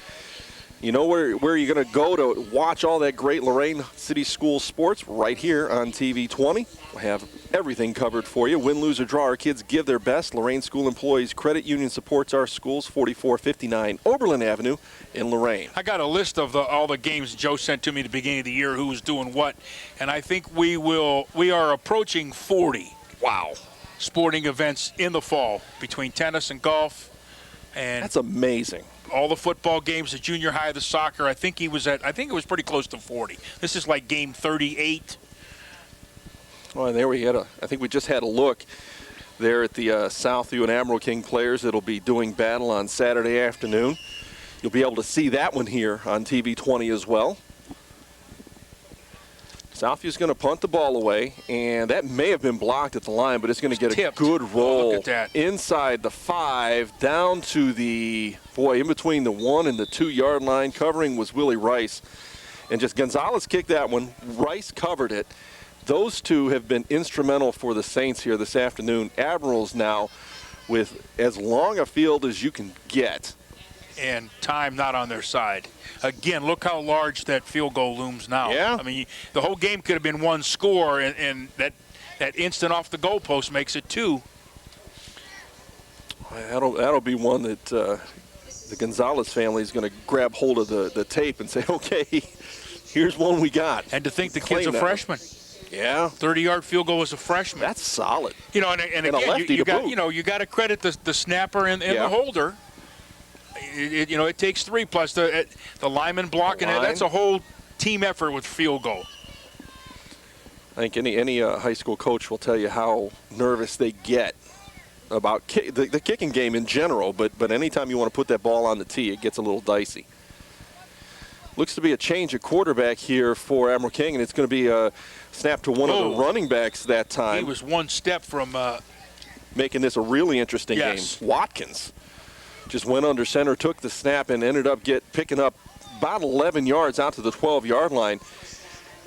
B: You know where you're going to go to watch all that great Lorain City School sports? Right here on TV 20. We'll have everything covered for you. Win, lose, or draw, our kids give their best. Lorain School Employees Credit Union supports our schools, 4459 Oberlin Avenue in Lorain.
C: I got a list of all the games Joe sent to me at the beginning of the year, who was doing what, and I think we are approaching 40.
B: Wow.
C: Sporting events in the fall between tennis and golf. And
B: that's amazing.
C: All the football games, the junior high, the soccer. I think it was pretty close to 40. This is like game 38.
B: Well, and there we had I think we just had a look there at the Southview and Admiral King players that'll be doing battle on Saturday afternoon. You'll be able to see that one here on TV 20 as well. Southview's going to punt the ball away, and that may have been blocked at the line, but it's going to get a good roll
C: look at that.
B: Inside the 5, down to the, in between the 1 and the 2 yard line. Covering was Willie Rice. And just Gonzalez kicked that one. Rice covered it. Those two have been instrumental for the Saints here this afternoon. Admirals now with as long a field as you can get.
C: And time not on their side. Again, look how large that field goal looms now.
B: Yeah.
C: I mean, the whole game could have been one score, and that instant off the goalpost makes it 2.
B: That'll be one that the Gonzalez family is going to grab hold of the tape and say, okay, here's one we got.
C: And to think the kid's a freshman.
B: Yeah.
C: 30-yard field goal as a freshman.
B: That's solid.
C: You know, and again, you got to credit the snapper and the holder. It takes 3 plus the lineman blocking it. That's a whole team effort with field goal.
B: I think any high school coach will tell you how nervous they get about the kicking game in general, but anytime you want to put that ball on the tee, it gets a little dicey. Looks to be a change at quarterback here for Admiral King, and it's going to be a snap to one of the running backs that time.
C: He was one step from
B: making this a really interesting game. Watkins just went under center, took the snap, and ended up picking up about 11 yards out to the 12-yard line.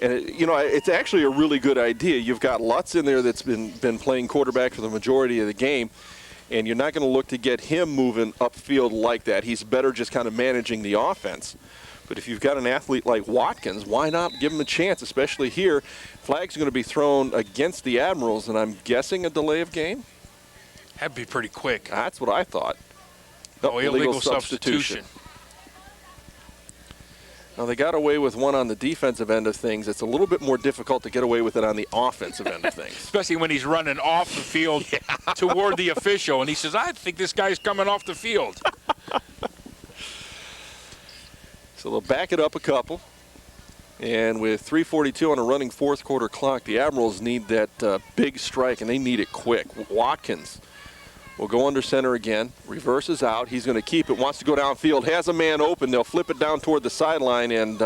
B: And it's actually a really good idea. You've got Lutz in there that's been playing quarterback for the majority of the game, and you're not going to look to get him moving upfield like that. He's better just kind of managing the offense. But if you've got an athlete like Watkins, why not give him a chance, especially here? Flag's going to be thrown against the Admirals, and I'm guessing a delay of game?
C: That'd be pretty quick.
B: That's what I thought. No,
C: illegal substitution.
B: Now, they got away with one on the defensive end of things. It's a little bit more difficult to get away with it on the offensive end of things.
C: Especially when he's running off the field toward the official, and he says, I think this guy's coming off the field.
B: So they'll back it up a couple. And with 3:42 on a running fourth quarter clock, the Admirals need that big strike, and they need it quick. Watkins will go under center again, reverses out. He's going to keep it, wants to go downfield, has a man open. They'll flip it down toward the sideline and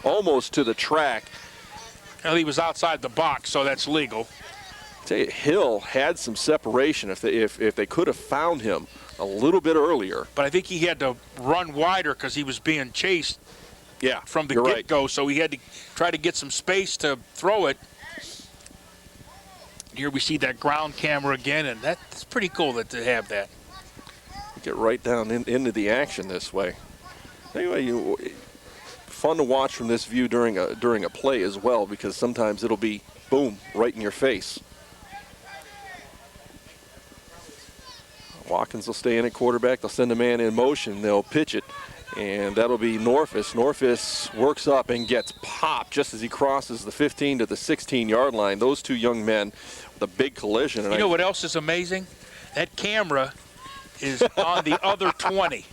B: almost to the track.
C: Well, he was outside the box, so that's legal.
B: I tell you, Hill had some separation if they could have found him a little bit earlier.
C: But I think he had to run wider because he was being chased from the get-go,
B: right.
C: So he had to try to get some space to throw it. Here we see that ground camera again, and that's pretty cool to have that.
B: Get right down into the action this way. Anyway, fun to watch from this view during a play as well, because sometimes it'll be, boom, right in your face. Watkins will stay in at quarterback. They'll send a man in motion. They'll pitch it, and that'll be Norfus. Norfus works up and gets popped just as he crosses the 15 to the 16-yard line. Those two young men with a big collision. And
C: you know what else is amazing? That camera is on the other 20.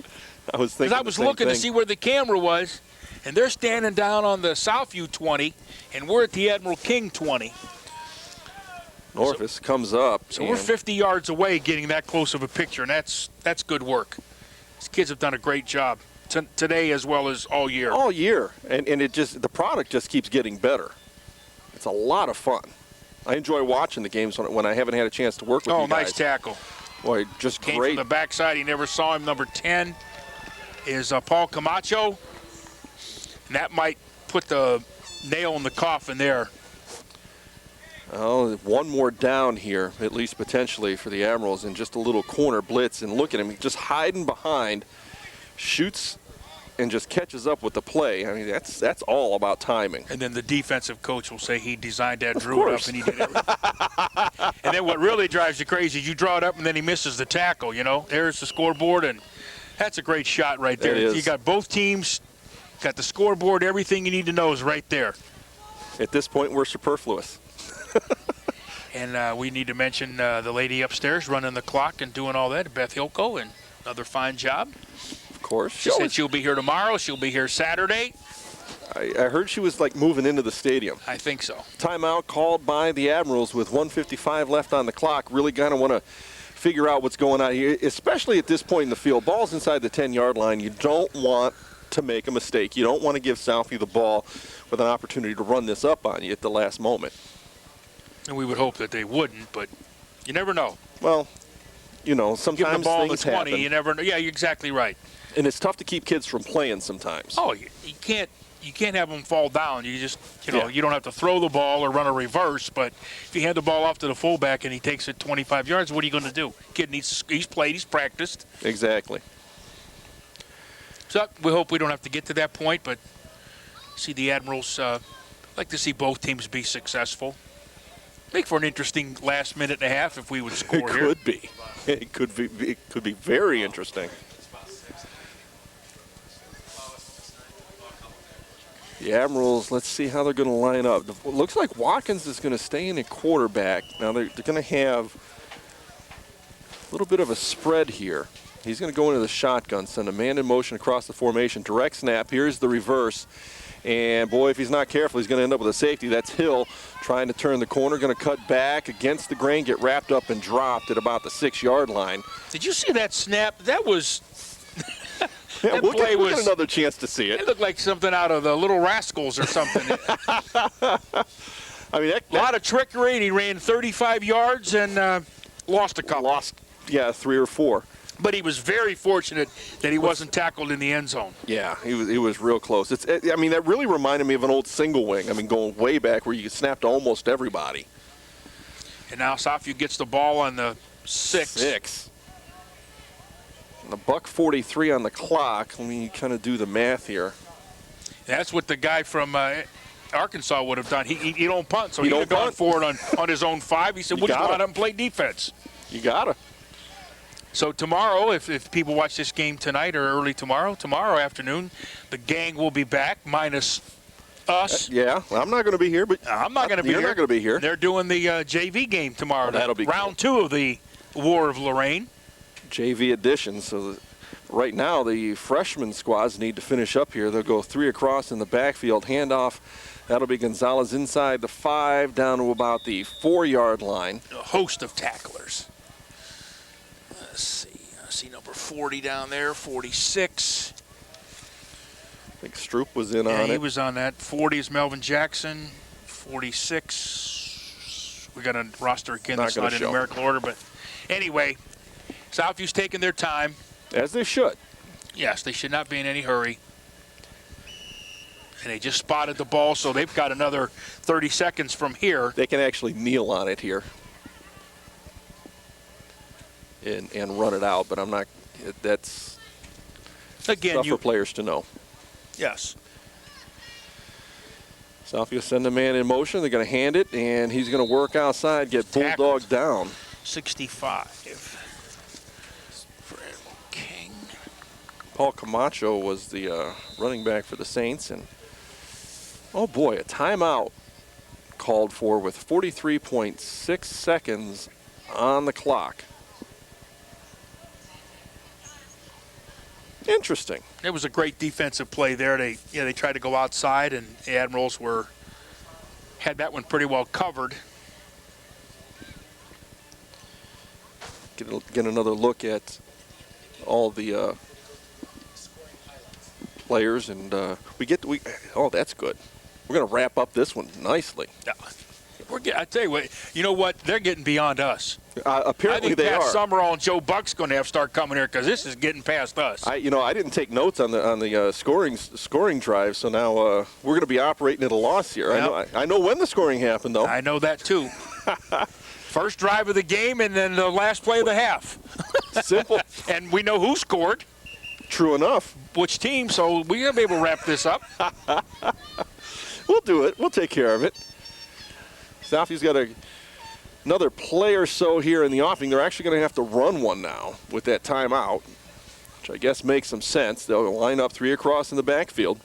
B: I was thinking
C: I was looking to see where the camera was, and they're standing down on the Southview 20, and we're at the Admiral King 20.
B: Norfus comes up.
C: So we're 50 yards away getting that close of a picture, and that's good work. These kids have done a great job today as well as all year.
B: All year, and the product just keeps getting better. It's a lot of fun. I enjoy watching the games when I haven't had a chance to work with you guys.
C: Oh, nice tackle.
B: Boy, just
C: Came
B: great.
C: From the backside, he never saw him. Number 10 is Paul Camacho, and that might put the nail in the coffin there.
B: Oh, one more down here, at least potentially for the Admirals, and just a little corner blitz. And look at him, just hiding behind, shoots and just catches up with the play. I mean, that's all about timing.
C: And then the defensive coach will say he designed that, drew it up, and he did everything. And then what really drives you crazy is you draw it up and then he misses the tackle, you know. There's the scoreboard, and that's a great shot right there.
B: It is.
C: You got both teams, got the scoreboard, everything you need to know is right there.
B: At this point, we're superfluous.
C: And we need to mention the lady upstairs running the clock and doing all that, Beth Hilko, and another fine job.
B: Of course.
C: She said she'll be here tomorrow. She'll be here Saturday.
B: I heard she was like moving into the stadium.
C: I think so.
B: Timeout called by the Admirals with 1:55 left on the clock. Really kind of want to figure out what's going on here, especially at this point in the field. Ball's inside the 10-yard line. You don't want to make a mistake. You don't want to give Southview the ball with an opportunity to run this up on you at the last moment.
C: And we would hope that they wouldn't, but you never know.
B: Well, you know, sometimes
C: give the ball
B: things
C: to 20,
B: happen.
C: you never know. Yeah, you're exactly right.
B: And it's tough to keep kids from playing sometimes.
C: Oh, you can't have them fall down. You just,
B: Yeah.
C: you don't have to throw the ball or run a reverse, but if you hand the ball off to the fullback and he takes it 25 yards, what are you going to do? Kid he's played, he's practiced.
B: Exactly.
C: So we hope we don't have to get to that point, but see the Admirals, like to see both teams be successful. Make for an interesting last minute and a half if we would score
B: It
C: here.
B: could be. It could be very interesting. The Admirals, let's see how they're going to line up. It looks like Watkins is going to stay in at quarterback. Now they're going to have a little bit of a spread here. He's going to go into the shotgun, send a man in motion across the formation. Direct snap. Here's the reverse. And, boy, if he's not careful, he's going to end up with a safety. That's Hill trying to turn the corner, going to cut back against the grain, get wrapped up and dropped at about the 6-yard line.
C: Did you see that snap? That was
B: Yeah,
C: that
B: we'll
C: play
B: get another chance to see it.
C: It looked like something out of the Little Rascals or something.
B: I mean,
C: a lot of trickery, and he ran 35 yards and lost a couple.
B: Lost, 3 or 4.
C: But he was very fortunate that he wasn't tackled in the end zone.
B: Yeah, he was real close. I mean, that really reminded me of an old single wing. I mean, going way back where you could snap to almost everybody.
C: And now Southview gets the ball on the 6.
B: And the $1:43 on the clock. Let me kind of do the math here.
C: That's what the guy from Arkansas would have done. He don't punt, so
B: He
C: he would have
B: don't
C: gone
B: punt.
C: for it on his own 5. He said, we'll just go out and play defense.
B: You got to.
C: So tomorrow, if people watch this game tonight or early tomorrow afternoon, the gang will be back minus us.
B: Yeah, I'm not going to be here, but
C: I'm not going to be here.
B: You're not going to be here.
C: They're doing the JV game tomorrow.
B: That'll be
C: round 2 of the War of Lorain.
B: JV edition. So right now, the freshman squads need to finish up here. They'll go 3 across in the backfield. Handoff. That'll be Gonzalez inside the 5 down to about the 4-yard line.
C: A host of tacklers. Let's see. I see number 40 down there, 46.
B: I think Stroop was in on it.
C: Yeah, he was on that. 40 is Melvin Jackson. 46. We got a roster again that's not in numerical order, but anyway, Southview's taking their time.
B: As they should.
C: Yes, they should not be in any hurry. And they just spotted the ball, so they've got another 30 seconds from here.
B: They can actually kneel on it here and run it out, but I'm not. That's
C: again
B: stuff for players to know.
C: Yes.
B: Southview send a man in motion. They're going to hand it, and he's going to work outside, get bulldogged down.
C: 65. Fred King.
B: Paul Camacho was the running back for the Saints, and oh boy, a timeout called for with 43.6 seconds on the clock. Interesting.
C: It was a great defensive play there. They tried to go outside, and the Admirals had that one pretty well covered.
B: Get another look at all the players, and oh, that's good. We're going to wrap up this one nicely.
C: Yeah. I tell you what, you know what? They're getting beyond us.
B: Apparently
C: I think
B: they
C: Pat
B: are.
C: Summerall and Joe Buck's going to have to start coming here because this is getting past us.
B: I didn't take notes on the scoring drive, so now we're going to be operating at a loss here.
C: Yep.
B: I know when the scoring happened, though.
C: I know that too. First drive of the game, and then the last play of the half.
B: Simple.
C: And we know who scored.
B: True enough.
C: Which team? So we're going to be able to wrap this up.
B: We'll do it. We'll take care of it. Southview's got another play or so here in the offing. They're actually going to have to run one now with that timeout, which I guess makes some sense. They'll line up 3 across in the backfield.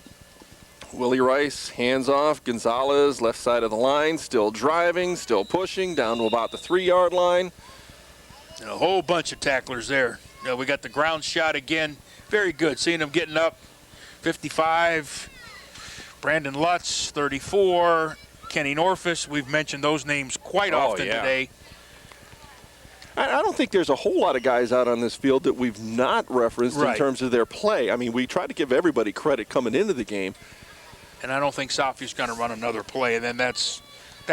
B: Willie Rice, hands off. Gonzalez, left side of the line, still driving, still pushing, down to about the 3-yard line.
C: And a whole bunch of tacklers there. We got the ground shot again. Very good. Seeing them getting up. 55. Brandon Lutz, 34. Kenny Norfus. We've mentioned those names quite often today.
B: I don't think there's a whole lot of guys out on this field that we've not referenced in terms of their play. I mean, we try to give everybody credit coming into the game.
C: And I don't think Southview's going to run another play. And then that's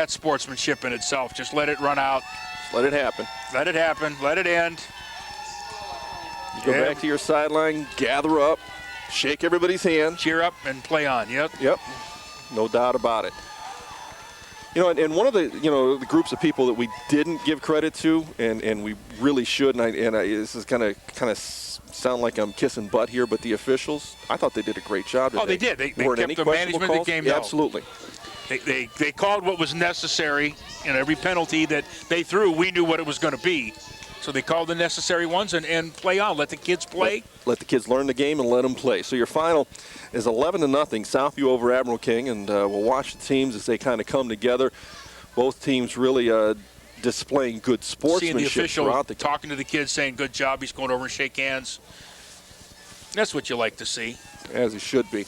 C: sportsmanship in itself. Just let it run out.
B: Just let it happen.
C: Let it happen. Let it end.
B: You go back to your sideline, gather up, shake everybody's hand.
C: Cheer up and play on. Yep.
B: Yep. No doubt about it. You know, and one of the, the groups of people that we didn't give credit to, and we really should, and this is kind of sound like I'm kissing butt here, but the officials, I thought they did a great job today.
C: Oh, they did. They
B: weren't
C: kept
B: any
C: the management
B: calls?
C: of the game.
B: Yeah,
C: no.
B: absolutely.
C: They called what was necessary, and every penalty that they threw, we knew what it was going to be. So they called the necessary ones and play on. Let the kids play.
B: Let the kids learn the game and let them play. So your final is 11-0, Southview over Admiral King, and we'll watch the teams as they kind of come together. Both teams really displaying good sportsmanship.
C: Seeing the official
B: throughout the
C: talking to the kids, saying good job. He's going over and shake hands. That's what you like to see.
B: As he should be.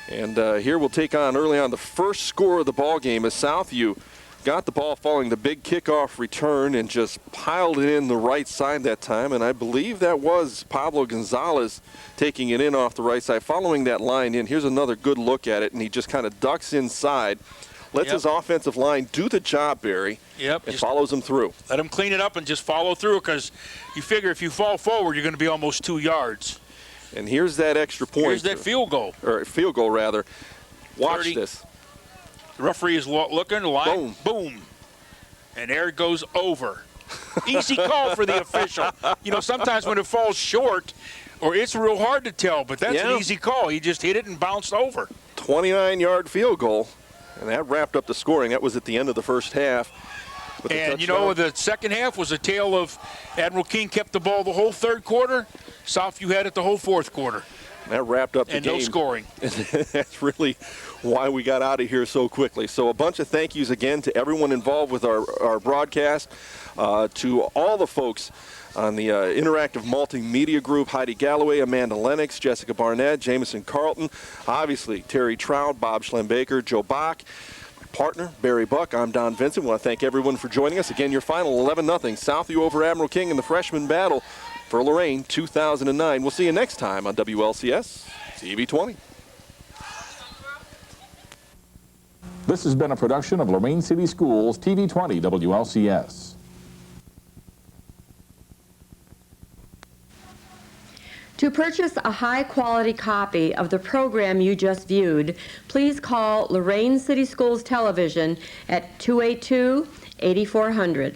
B: And here we'll take on early on the first score of the ball game as Southview got the ball following the big kickoff return and just piled it in the right side that time. And I believe that was Pablo Gonzalez taking it in off the right side, following that line in. Here's another good look at it, and he just kind of ducks inside, lets his offensive line do the job, Barry, and follows him through.
C: Let him clean it up and just follow through, because you figure if you fall forward, you're going to be almost 2 yards.
B: And here's that extra point.
C: Here's that field goal.
B: Or field goal, rather. Watch
C: 30.
B: this.
C: The referee is looking, line, boom. And there it goes over. Easy call for the official. Sometimes when it falls short, or it's real hard to tell, but that's an easy call. He just hit it and bounced over.
B: 29-yard field goal, and that wrapped up the scoring. That was at the end of the first half.
C: And, the second half was a tale of Admiral King kept the ball the whole third quarter. Southview had it the whole fourth quarter.
B: And that wrapped up the game.
C: And no scoring.
B: That's really why we got out of here so quickly. So a bunch of thank yous again to everyone involved with our broadcast, to all the folks on the Interactive Multimedia Group, Heidi Galloway, Amanda Lennox, Jessica Barnett, Jameson Carlton, obviously Terry Trout, Bob Schlembaker, Joe Bach, my partner, Barry Buck. I'm Don Vincent. I want to thank everyone for joining us. Again, your final 11-0, Southview over Admiral King in the freshman battle for Lorain 2009. We'll see you next time on WLCS TV 20.
M: This has been a production of Lorain City Schools TV 20 WLCS.
N: To purchase a high-quality copy of the program you just viewed, please call Lorain City Schools Television at 282-8400.